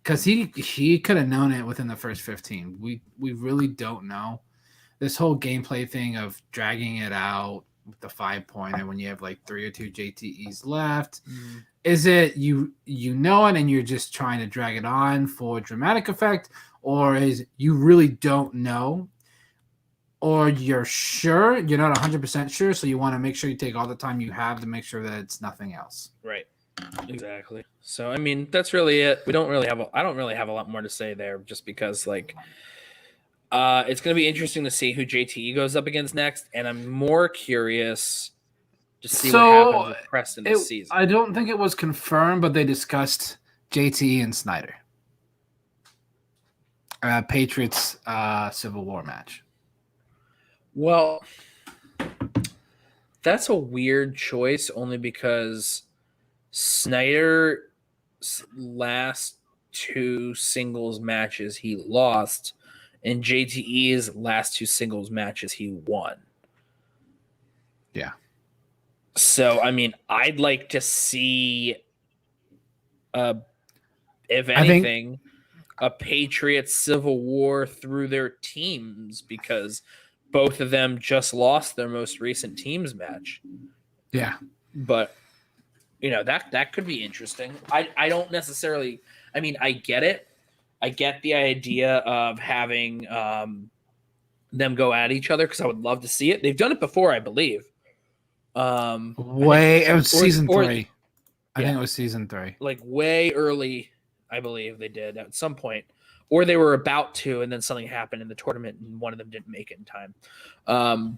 because he could have known it within the first 15. We really don't know. This whole gameplay thing of dragging it out with the 5-pointer when you have like 3 or 2 JTEs left. Is it you know it and you're just trying to drag it on for dramatic effect, or is you really don't know, or you're sure you're not 100% sure, so you want to make sure you take all the time you have to make sure that it's nothing else. Right. Exactly. So I mean, that's really it. I don't really have a lot more to say there, just because like it's going to be interesting to see who JTE goes up against next, and I'm more curious to see what happens with Preston this season. I don't think it was confirmed, but they discussed JTE and Snyder. Patriots Civil War match. Well, that's a weird choice only because Snyder's last 2 singles matches he lost, and JTE's last 2 singles matches he won. Yeah. So, I mean, I'd like to see, if anything, a Patriots Civil War through their teams, because both of them just lost their most recent teams match. Yeah. But, that could be interesting. I don't necessarily – I mean, I get it. I get the idea of having them go at each other because I would love to see it. They've done it before, I believe. It was season 3. I think it was season 3. Like way early, I believe they did at some point. Or they were about to, and then something happened in the tournament, and one of them didn't make it in time.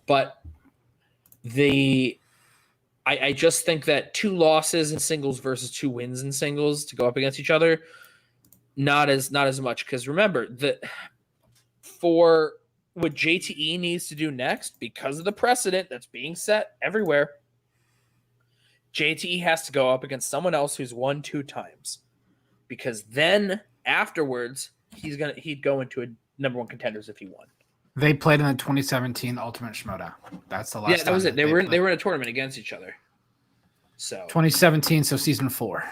But I just think that 2 losses in singles versus 2 wins in singles to go up against each other, not as much. Because remember that for what JTE needs to do next, because of the precedent that's being set everywhere, JTE has to go up against someone else who's won 2 times, because then afterwards he'd go into a number 1 contenders if he won. They played in the 2017 Ultimate Schmoedown. That's the last time. Yeah, that was it. They were in a tournament against each other. So 2017, so season 4.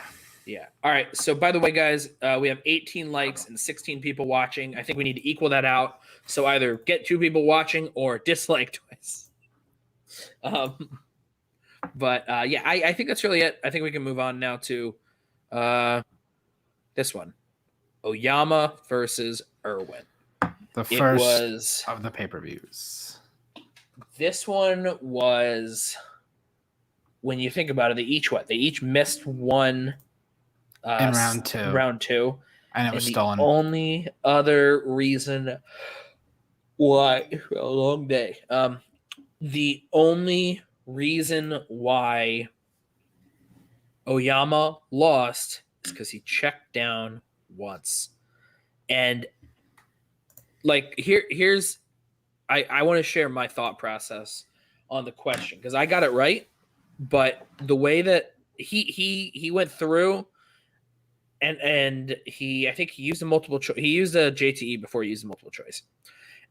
Yeah. All right. So by the way, guys, we have 18 likes and 16 people watching. I think we need to equal that out. So either get 2 people watching or dislike twice. But I think that's really it. I think we can move on now to this one. Oyama versus Erwin. The first of the pay-per-views. This one was, when you think about it, they each missed one in round two, and it was stolen. The only other reason why, a long day. The only reason why Oyama lost is because he checked down once. And like here's I want to share my thought process on the question, because I got it right, but the way that he went through and I think he used a multiple choice. He used a JTE before he used a multiple choice,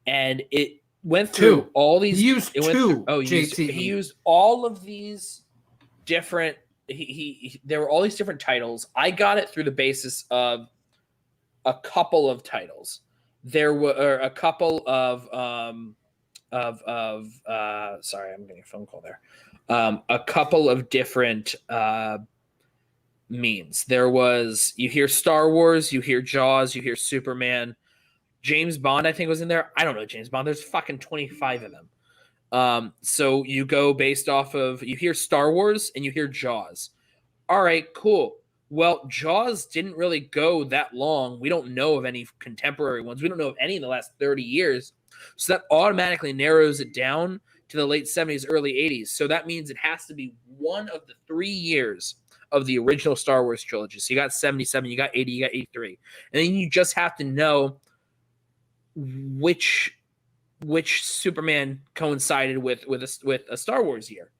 and it went through all these. He used JTE. He used all of these different. There were all these different titles. I got it through the basis of a couple of titles. There were a couple of sorry, I'm getting a phone call there. A couple of different means. There was, you hear Star Wars, you hear Jaws, you hear Superman. James Bond, I think, was in there. I don't know James Bond. There's fucking 25 of them. So you go based off of, you hear Star Wars and you hear Jaws. All right, cool. Well, Jaws didn't really go that long. We don't know of any contemporary ones. We don't know of any in the last 30 years. So that automatically narrows it down to the late 70s, early 80s. So that means it has to be one of the 3 years of the original Star Wars trilogy. So you got 77, you got 80, you got 83. And then you just have to know which Superman coincided with a Star Wars year.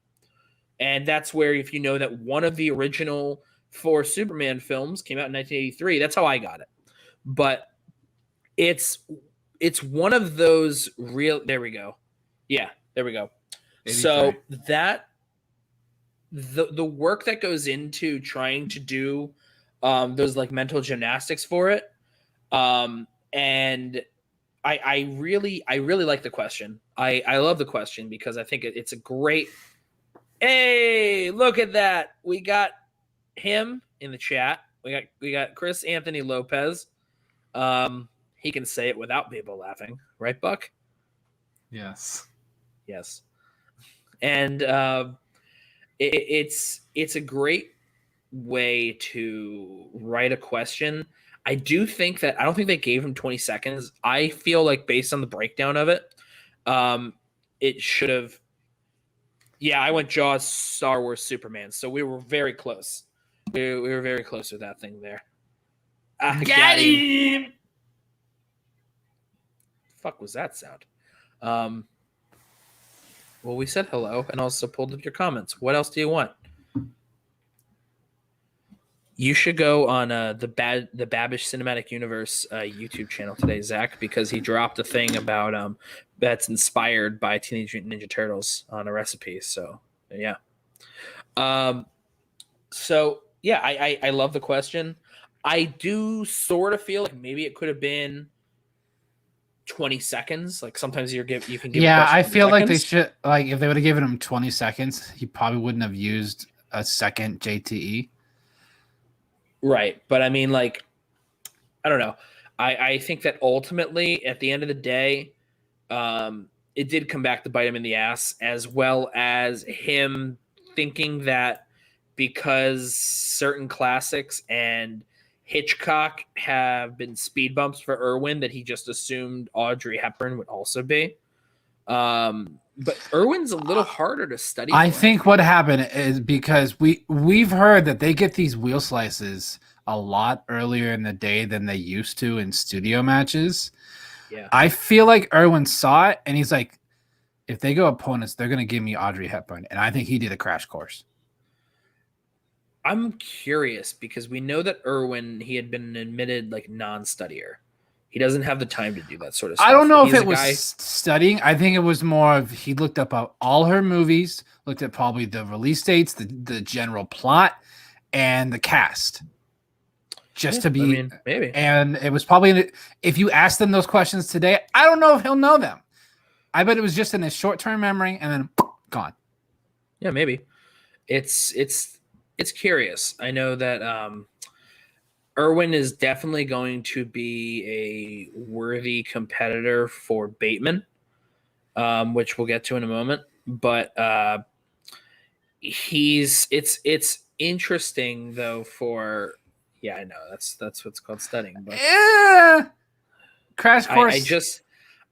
And that's where, if you know that one of the original 4 Superman films came out in 1983, that's how I got it. But it's one of those real, there we go. Yeah, there we go. 83. So that the work that goes into trying to do those like mental gymnastics for it, and I really like the question. I love the question because I think it's a great. Hey, look at that! We got him in the chat. We got Chris Anthony Lopez. He can say it without people laughing, right, Buck? Yes. And it's a great way to write a question. I don't think they gave him 20 seconds. I feel like based on the breakdown of it, it should have. Yeah, I went Jaws, Star Wars, Superman. So we were very close. We were very close with that thing there. Got him. Fuck was that sound? Well, we said hello and also pulled up your comments. What else do you want? You should go on the Babish Cinematic Universe YouTube channel today, Zach, because he dropped a thing about that's inspired by Teenage Mutant Ninja Turtles on a recipe. So yeah. So yeah, I love the question. I do sort of feel like maybe it could have been 20 seconds. Like sometimes you can give. Yeah, I feel like they should, like, if they would have given him 20 seconds, he probably wouldn't have used a second JTE. Right. But I mean, like, I don't know. I think that ultimately at the end of the day, it did come back to bite him in the ass, as well as him thinking that because certain classics and Hitchcock have been speed bumps for Erwin, that he just assumed Audrey Hepburn would also be. But Erwin's a little harder to study. I think what happened is because we've heard that they get these wheel slices a lot earlier in the day than they used to in studio matches. Yeah. I feel like Erwin saw it and he's like, if they go opponents, they're going to give me Audrey Hepburn. And I think he did a crash course. I'm curious because we know that Erwin, he had been an admitted like non-studier. He doesn't have the time to do that sort of stuff. I don't know if it was studying. I think it was more of he looked up all her movies, looked at probably the release dates, the general plot, and the cast. Just to be, maybe. And it was probably, if you ask them those questions today, I don't know if he'll know them. I bet it was just in his short-term memory and then gone. Yeah, maybe. It's curious. I know that ERWIN is definitely going to be a worthy competitor for Bateman, which we'll get to in a moment. But it's interesting though for I know that's what's called studying. But crash course.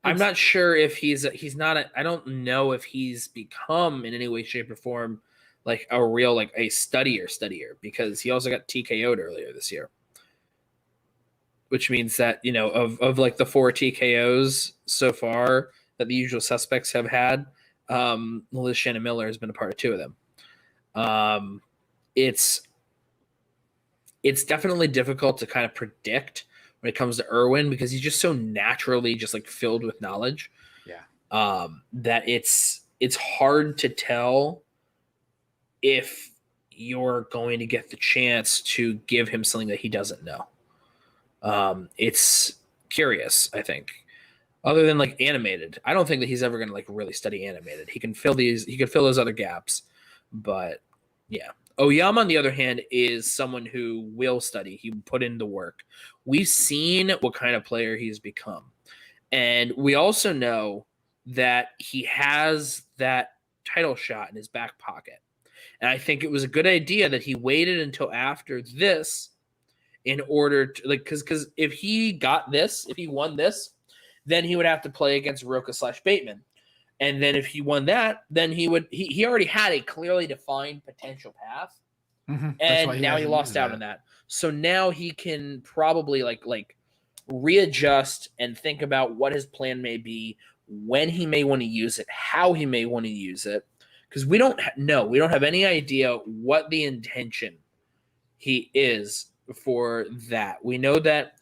I'm not sure if he's not. I don't know if he's become in any way, shape, or form like a real like a studier because he also got TKO'd earlier this year. Which means that, of like the 4 TKOs so far that the usual suspects have had, Liz Shannon Miller has been a part of 2 of them. It's definitely difficult to kind of predict when it comes to ERWIN because he's just so naturally just like filled with knowledge. Yeah. That it's hard to tell if you're going to get the chance to give him something that he doesn't know. It's curious, I think. Other than like animated, I don't think that he's ever going to like really study animated. He can fill those other gaps, but yeah. Oyama, on the other hand, is someone who will study. He put in the work. We've seen what kind of player he's become, and we also know that he has that title shot in his back pocket. And I think it was a good idea that he waited until after this in order to because if he won this, then he would have to play against ROCHA/Bateman. And then if he won that, then he already had a clearly defined potential path. Mm-hmm. And now he lost out on that. So now he can probably like readjust and think about what his plan may be, when he may want to use it, how he may want to use it. Because we don't have any idea what the intention he is for that. We know that,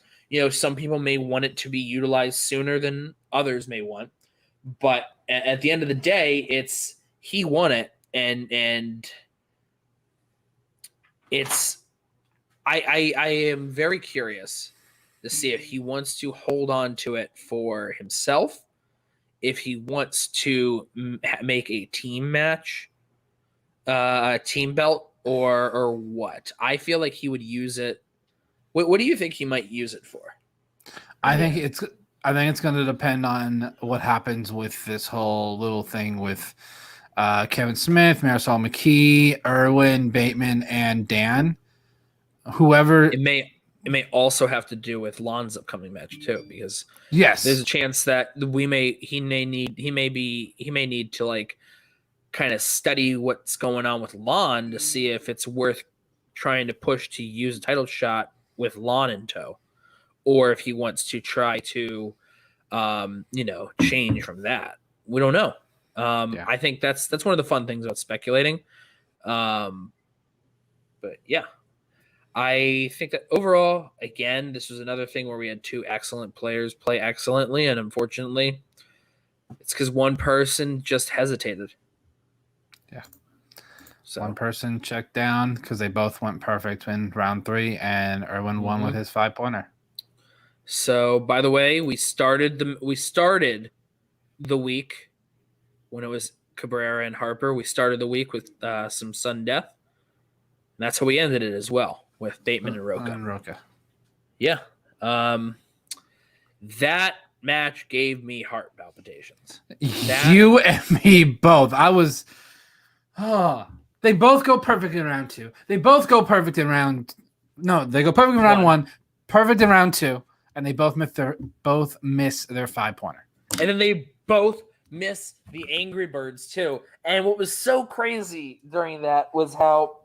some people may want it to be utilized sooner than others may want, but at the end of the day, it's he won it, and it's I am very curious to see if he wants to hold on to it for himself, if he wants to make a team match, a team belt, or what. I feel like he would use it. What do you think he might use it for? I think it's going to depend on what happens with this whole little thing with Kevin Smith, Marisol McKee, ERWIN, Bateman, and Dan. Whoever it may also have to do with Lon's upcoming match too, because yes, there's a chance that he may need to like kind of study what's going on with Lon to see if it's worth trying to push to use a title shot with Lon in tow, or if he wants to try to change from that. We don't know. I think that's one of the fun things about speculating. But yeah, I think that overall, again, this was another thing where we had 2 excellent players play excellently, and unfortunately, it's because one person just hesitated. Yeah. So one person checked down because they both went perfect in round 3, and ERWIN won with his 5-pointer. So, by the way, we started the week when it was Cabrera and Harper. We started the week with some sudden death. And that's how we ended it as well, with Bateman and ROCHA. Yeah. That match gave me heart palpitations. You and me both. They both go perfect in round 2. They both go perfect in round. No, they go perfect in round 1, perfect in round 2, and they both miss their 5-pointer. And then they both miss the Angry Birds too. And what was so crazy during that was how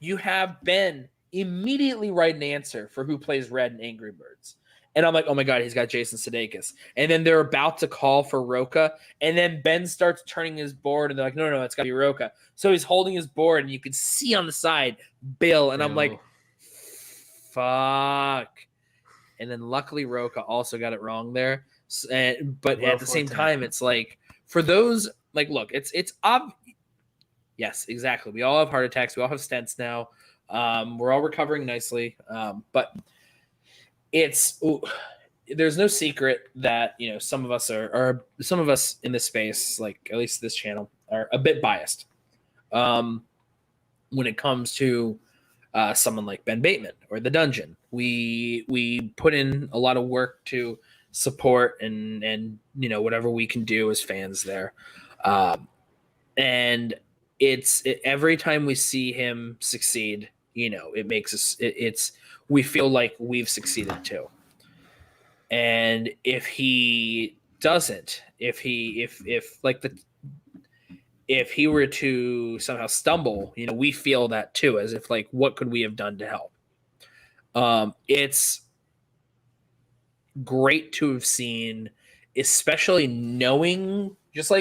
you have Ben immediately write an answer for who plays red in Angry Birds. And I'm like, oh my God, he's got Jason Sudeikis. And then they're about to call for ROCHA. And then Ben starts turning his board. And they're like, no, it's got to be ROCHA. So he's holding his board. And you can see on the side, Bill. And I'm like, fuck. And then luckily, ROCHA also got it wrong there. But at the same time, it's like, for those, like, look, it's yes, exactly. We all have heart attacks. We all have stents now. We're all recovering nicely. But there's no secret that some of us some of us in this space, like at least this channel, are a bit biased when it comes to someone like Ben Bateman or The Dungeon. We put in a lot of work to support and whatever we can do as fans there. And every time we see him succeed, it makes us we feel like we've succeeded too. And if he doesn't, if he were to somehow stumble, we feel that too, as if like, what could we have done to help? It's great to have seen, especially knowing just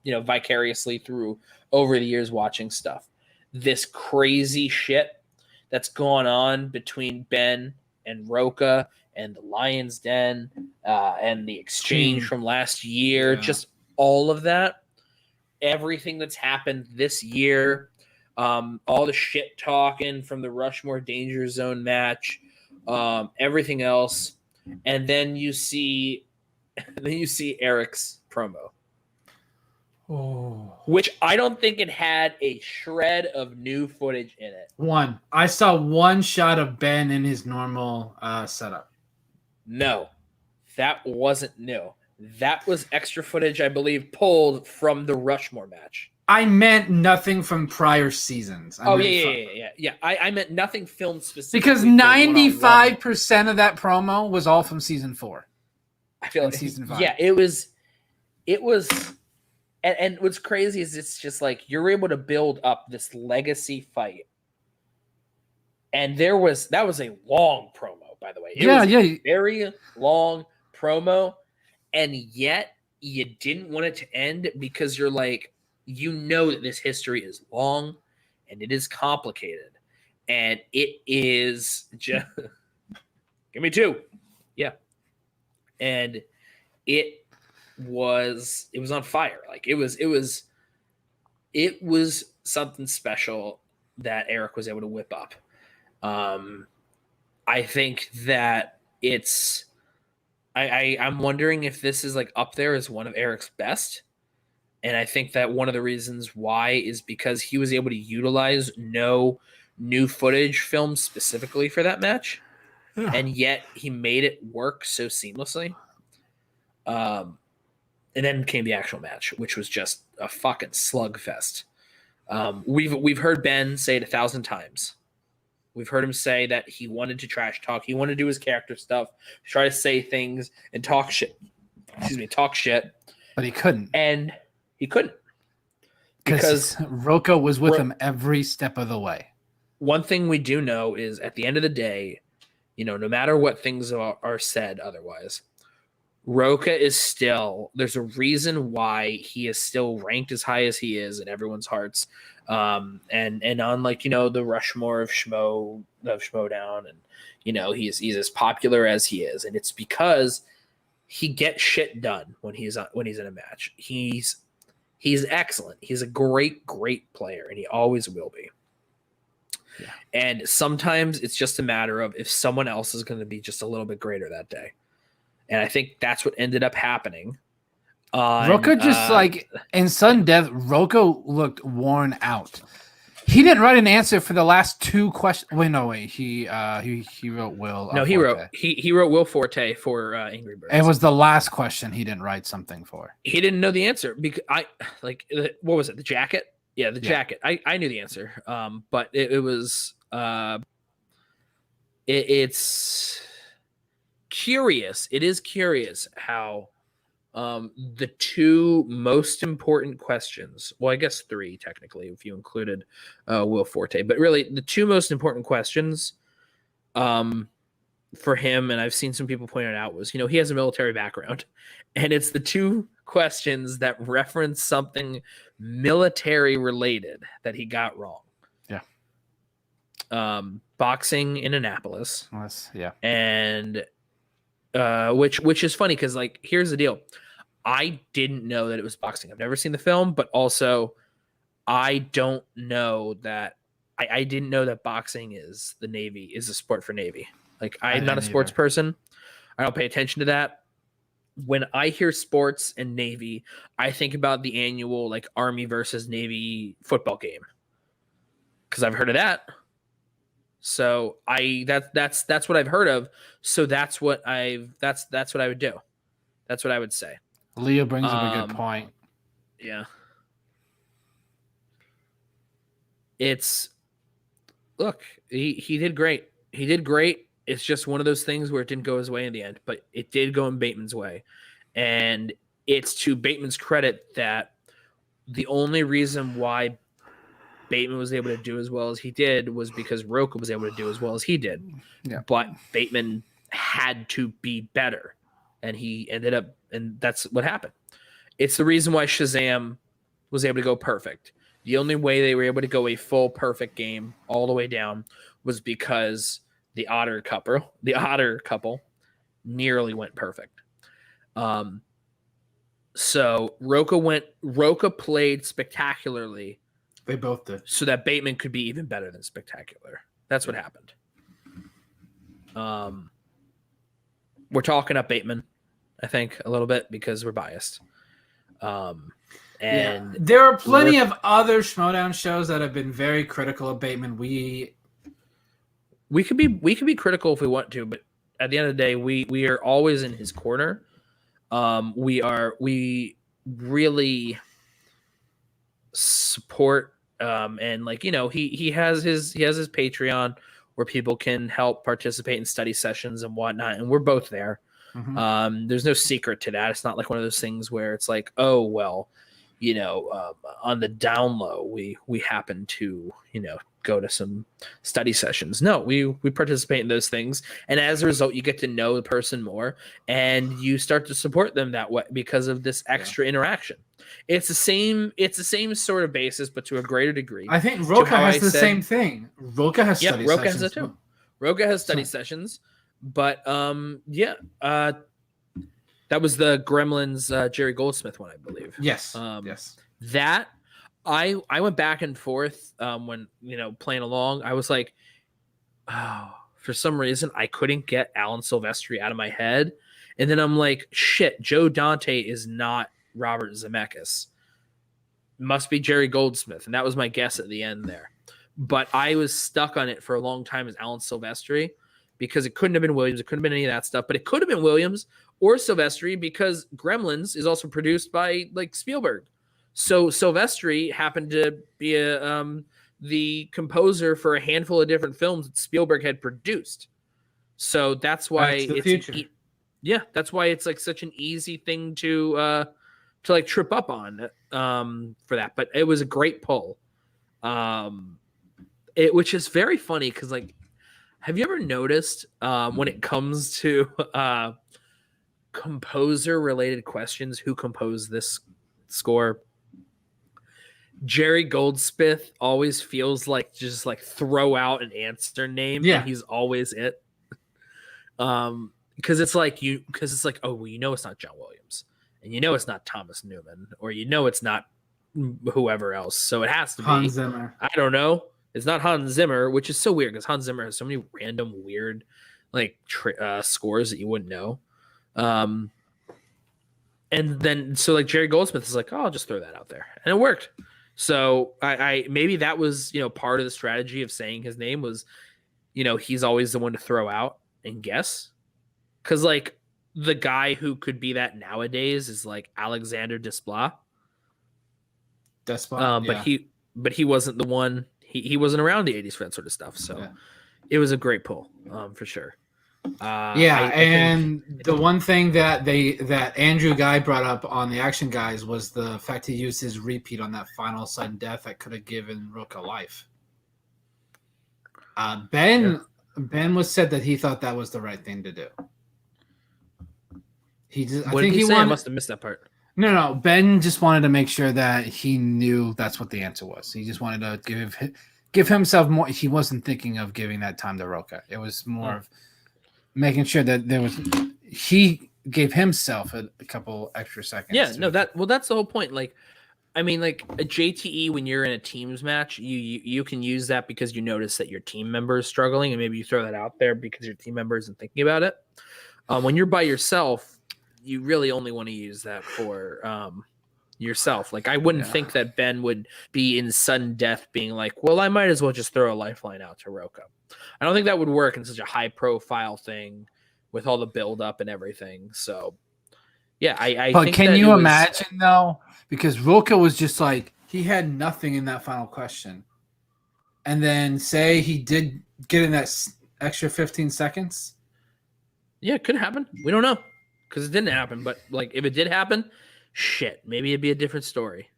vicariously through over the years watching stuff, this crazy shit that's gone on between Ben and ROCHA and the Lion's Den and the exchange from last year, just all of that, everything that's happened this year, all the shit talking from the Rushmore Danger Zone match, everything else. And then you see Eric's promo. Oh. Which I don't think it had a shred of new footage in it. I saw one shot of Ben in his normal setup. No, that wasn't new. That was extra footage, I believe, pulled from the Rushmore match. I meant nothing from prior seasons. Yeah. I meant nothing filmed specifically. Because 95% of that promo was all from season 4. I feel like season 5. Yeah, it was, and what's crazy is it's just like you're able to build up this legacy fight, and that was a long promo, by the way. It was a very long promo, and yet you didn't want it to end because you're like, that this history is long and it is complicated, and it is just give me 2, and it was on fire. Like it was something special that Eric was able to whip up. I think that I'm wondering if this is like up there as one of Eric's best. And I think that one of the reasons why is because he was able to utilize no new footage filmed specifically for that match. Yeah. And yet he made it work so seamlessly. And then came the actual match, which was just a fucking slugfest. We've heard Ben say it 1,000 times. We've heard him say that he wanted to trash talk. He wanted to do his character stuff, try to say things and talk shit. But he couldn't. And he couldn't. Because ROCHA was with him every step of the way. One thing we do know is at the end of the day, no matter what things are said otherwise, ROCHA is still, there's a reason why he is still ranked as high as he is in everyone's hearts. And on like, the Rushmore of Schmoedown, and, he's as popular as he is. And it's because he gets shit done when he's in a match. He's excellent. He's a great, great player, and he always will be. Yeah. And sometimes it's just a matter of if someone else is going to be just a little bit greater that day. And I think that's what ended up happening. ROCHA just like in sudden death, ROCHA looked worn out. He didn't write an answer for the last 2 questions. Wait. He wrote Will. No, he wrote Will Forte for Angry Birds. It was the last question he didn't write something for. He didn't know the answer because what was it? The jacket? Yeah, the jacket. I knew the answer. But it was it's curious. It is curious how the 2 most important questions, well, I guess 3 technically if you included Will Forte, but really the 2 most important questions for him, and I've seen some people point it out, was he has a military background, and it's the 2 questions that reference something military related that he got wrong. Boxing in Annapolis. And which is funny because like here's the deal. I didn't know that it was boxing. I've never seen the film, but also I don't know that I didn't know that boxing is a sport for Navy. Like I'm not a sports person. I don't pay attention to that. When I hear sports and Navy, I think about the annual like Army versus Navy football game. Because I've heard of that. So that's what I've heard of. So that's what I would do. That's what I would say. Leo brings up a good point. Yeah. Look, he did great. He did great. It's just one of those things where it didn't go his way in the end, but it did go in Bateman's way. And it's to Bateman's credit that the only reason why Bateman was able to do as well as he did was because Rocha was able to do as well as he did. Yeah. But Bateman had to be better, and he ended up, and that's what happened. It's the reason why Shazam was able to go perfect. The only way they were able to go a full perfect game all the way down was because the Otter couple nearly went perfect. So Rocha played spectacularly. They both did. So that Bateman could be even better than spectacular. That's what happened. We're talking up Bateman, I think, a little bit because we're biased. And there are plenty of other Schmoedown shows that have been very critical of Bateman. We could be critical if we want to, but at the end of the day, we are always in his corner. We really support and like, you know, he has his Patreon where people can help participate in study sessions and whatnot, and we're both there. Mm-hmm. There's no secret to that. It's not like one of those things where it's like, oh well, you know, on the down low we happen to, you know, go to some study sessions. No, we participate in those things, and as a result you get to know the person more and you start to support them that way because of this extra interaction. It's the same sort of basis, but to a greiter degree. I think Rocha has the same thing. Rocha has study Rocha sessions. Has it too. Rocha has study sessions, but that was the Gremlins Jerry Goldsmith one, I believe. Yes. Yes. That I went back and forth when, you know, playing along. I was like, oh, for some reason I couldn't get Alan Silvestri out of my head. And then I'm like, shit, Joe Dante is not Robert Zemeckis. Must be Jerry Goldsmith. And that was my guess at the end there. But I was stuck on it for a long time as Alan Silvestri because it couldn't have been Williams. It couldn't have been any of that stuff. But it could have been Williams or Silvestri because Gremlins is also produced by like Spielberg. So Silvestri happened to be the composer for a handful of different films that Spielberg had produced. So that's why that's why it's like such an easy thing to like trip up on for that. But it was a great pull. Which is very funny because, like, have you ever noticed when it comes to composer related questions, who composed this score? Jerry Goldsmith always feels like just like throw out an answer name. Yeah. And he's always it. Because it's like, oh, well, you know, it's not John Williams, and you know, it's not Thomas Newman, or you know, it's not whoever else. So it has to be Hans Zimmer. I don't know. It's not Hans Zimmer, which is so weird because Hans Zimmer has so many random weird like scores that you wouldn't know. And then so like Jerry Goldsmith is like, oh, I'll just throw that out there, and it worked. So I maybe that was, you know, part of the strategy of saying his name was, you know, he's always the one to throw out and guess, because like the guy who could be that nowadays is like Alexander Desplat. But he wasn't the one. He wasn't around the 80s for that sort of stuff. So It was a great pull for sure. The one thing that Andrew Guy brought up on the Action Guys was the fact he used his repeat on that final sudden death that could have given Rocha life. Ben was said that he thought that was the right thing to do. I must have missed that part. No. Ben just wanted to make sure that he knew that's what the answer was. He just wanted to give himself more. He wasn't thinking of giving that time to Rocha. It was more of making sure that he gave himself a couple extra seconds. Yeah, no, that's the whole point. Like, I mean, like a JTE, when you're in a teams match, you can use that because you notice that your team member is struggling, and maybe you throw that out there because your team member isn't thinking about it. When you're by yourself, you really only want to use that for yourself. Like, I wouldn't think that Ben would be in sudden death being like, well, I might as well just throw a lifeline out to Rocha. I don't think that would work in such a high profile thing with all the build up and everything. So yeah, I but think can that you imagine though? Because Rocha was just like, he had nothing in that final question. And then say he did get in that extra 15 seconds. Yeah, it could happen. We don't know because it didn't happen. But like, if it did happen, shit, maybe it'd be a different story.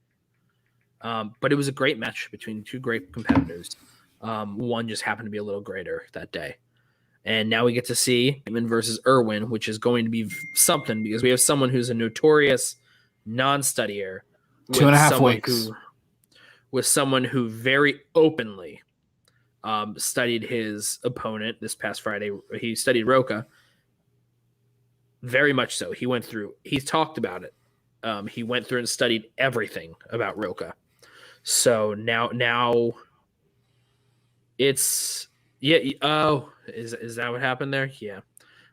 But it was a great match between two great competitors. One just happened to be a little greater that day. And now we get to see Bateman versus ERWIN, which is going to be something because we have someone who's a notorious non-studier. 2.5 weeks. With someone who very openly studied his opponent this past Friday. He studied Rocha. Very much so. He's talked about it. He went through and studied everything about Rocha. So now it's is that what happened there? Yeah.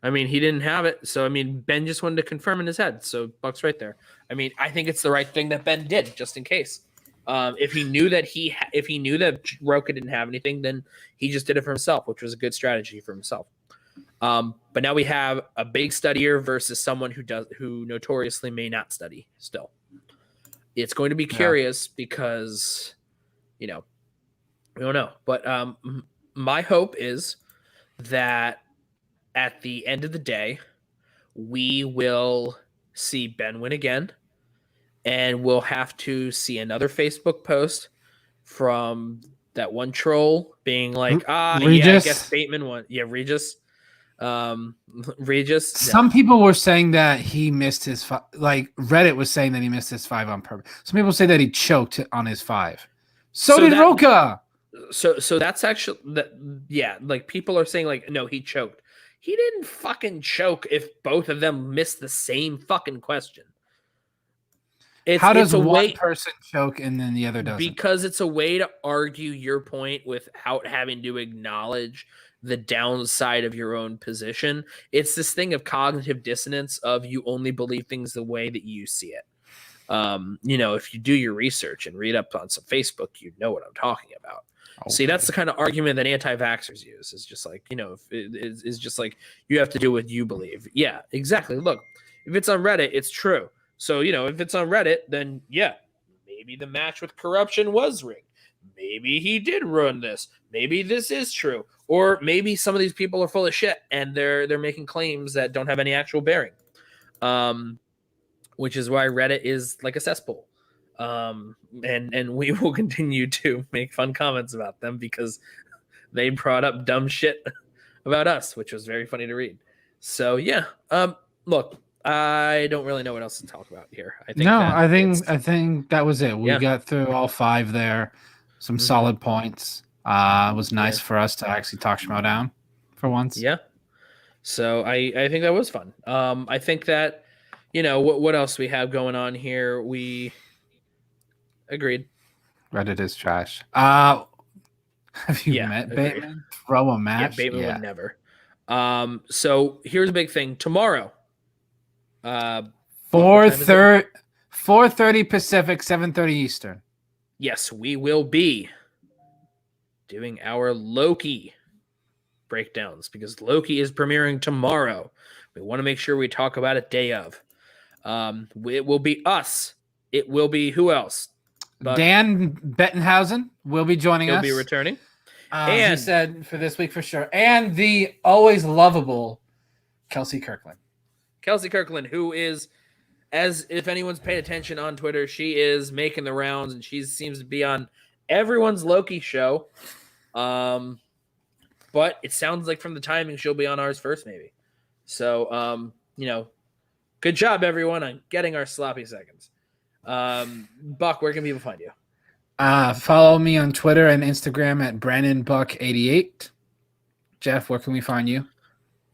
I mean, he didn't have it. So I mean, Ben just wanted to confirm in his head. So Buck's right there. I mean, I think it's the right thing that Ben did, just in case. If he knew that Rocha didn't have anything, then he just did it for himself, which was a good strategy for himself. But now we have a big studier versus someone who notoriously may not study still. It's going to be curious because, we don't know. But my hope is that at the end of the day, we will see Ben win again, and we'll have to see another Facebook post from that one troll being like, Regis? yeah, I guess Bateman won. Yeah, Regis. Regis. Some people were saying that he missed his like Reddit was saying that he missed his 5 on purpose. Some people say that he choked on his 5. So did Rocha. So that's actually that. Yeah, like people are saying like, no, he choked. He didn't fucking choke if both of them missed the same fucking question. How does one person choke and then the other doesn't? Because it's a way to argue your point without having to acknowledge the downside of your own position. It's this thing of cognitive dissonance of you only believe things the way that you see it. If you do your research and read up on some Facebook, you know what I'm talking about. Okay. See, that's the kind of argument that anti-vaxxers use. It's just like, it's just like you have to do what you believe. Yeah, exactly. Look, if it's on Reddit, it's true. So, if it's on Reddit, then yeah, maybe the match with corruption was rigged. Maybe he did run this. Maybe this is true. Or maybe some of these people are full of shit and they're making claims that don't have any actual bearing. Which is why Reddit is like a cesspool. And we will continue to make fun comments about them because they brought up dumb shit about us, which was very funny to read. So yeah, look, I don't really know what else to talk about here. I think that was it. We got through all 5 there. Some solid points. It was nice for us to actually talk Schmoedown for once. Yeah. So I think that was fun. I think that, what else we have going on here? We agreed. Reddit is trash. Have you met Bateman? Throw a match? Yeah, Bateman would never. So here's a big thing. Tomorrow. 4:30 Pacific, 7:30 Eastern. Yes, we will be doing our Loki breakdowns because Loki is premiering tomorrow. We want to make sure we talk about it day of. It will be us. It will be who else? Dan Bettenhausen will be joining us. He'll be returning. And he said for this week for sure. And the always lovable Kelsey Kirkland. Kelsey Kirkland, who is, as if anyone's paid attention on Twitter, she is making the rounds and she seems to be on everyone's Loki show. But it sounds like from the timing she'll be on ours first, maybe. So, good job, everyone, on getting our sloppy seconds. Buck, where can people find you? Follow me on Twitter and Instagram at BrandonBuck88. Jeff, where can we find you?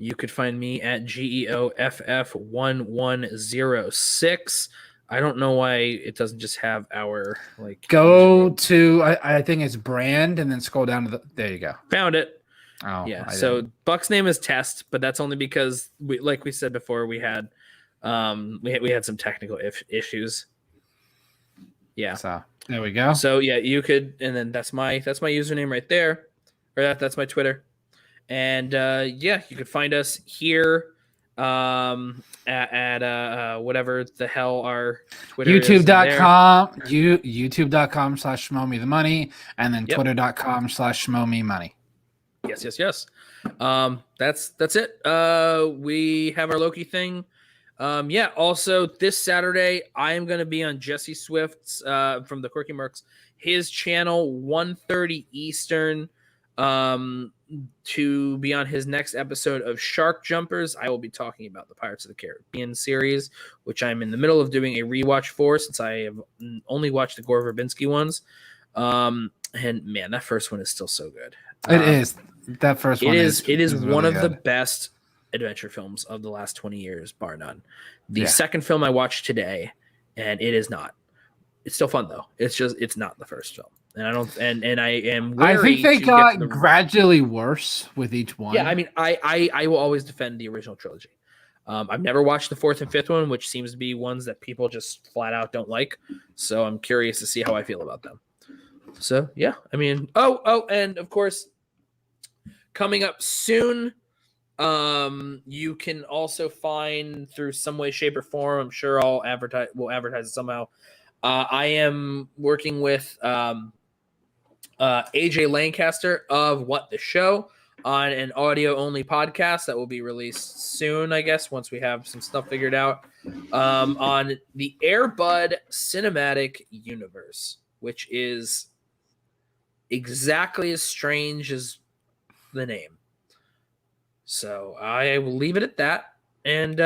You could find me at GEOFF1106. I don't know why it doesn't just have our Go to I think it's brand and then scroll down to there you go. Found it. Oh yeah. So Buck's name is Test, but that's only because we said before we had some technical issues. Yeah. So there we go. So yeah, you could, and then that's my username right there, or that's my Twitter. And yeah, you could find us here at whatever the hell our Twitter YouTube.com, YouTube.com/SchmoeMeTheMoney, and then Yep. Twitter.com/SchmoeMeMoney. Yes. That's it. We have our Loki thing. Yeah, also this Saturday, I am going to be on Jesse Swift's from the Quirky Mercs, his channel, 1:30 Eastern, to be on his next episode of Shark Jumpers. I will be talking about the Pirates of the Caribbean series, which I'm in the middle of doing a rewatch for, since I have only watched the Gore Verbinski ones. And man, that first one is still so good. It is. That first one is one really of the good. best adventure films of the last 20 years, bar none. The second film I watched today, and it is not. It's still fun though. It's not the first film. And I don't and I am wary. I think they got gradually worse with each one. Yeah, I mean, I will always defend the original trilogy. I've never watched the fourth and fifth one, which seems to be ones that people just flat out don't like. So I'm curious to see how I feel about them. So yeah, I mean, and of course, coming up soon, you can also find through some way, shape, or form. I'm sure we'll advertise it somehow. I am working with AJ Lancaster of What the Show on an audio only podcast that will be released soon, I guess, once we have some stuff figured out, on the Airbud Cinematic Universe, which is exactly as strange as the name. So I will leave it at that. And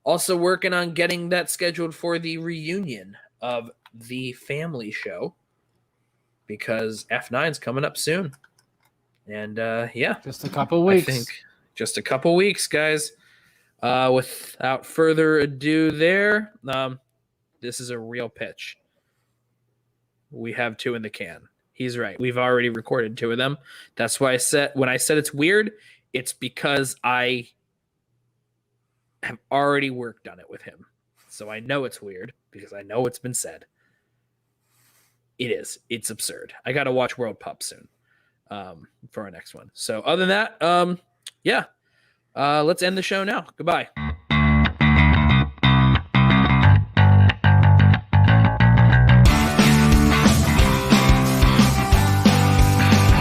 also working on getting that scheduled for the reunion of the family show, because F9's coming up soon. And yeah, just a couple weeks. I think just a couple weeks, guys. Without further ado there, this is a real pitch. We have 2 in the can. He's right. We've already recorded 2 of them. That's why when I said it's weird, it's because I have already worked on it with him. So I know it's weird because I know it's been said. It is. It's absurd. I got to watch World Pup soon for our next one. So other than that, yeah, let's end the show now. Goodbye.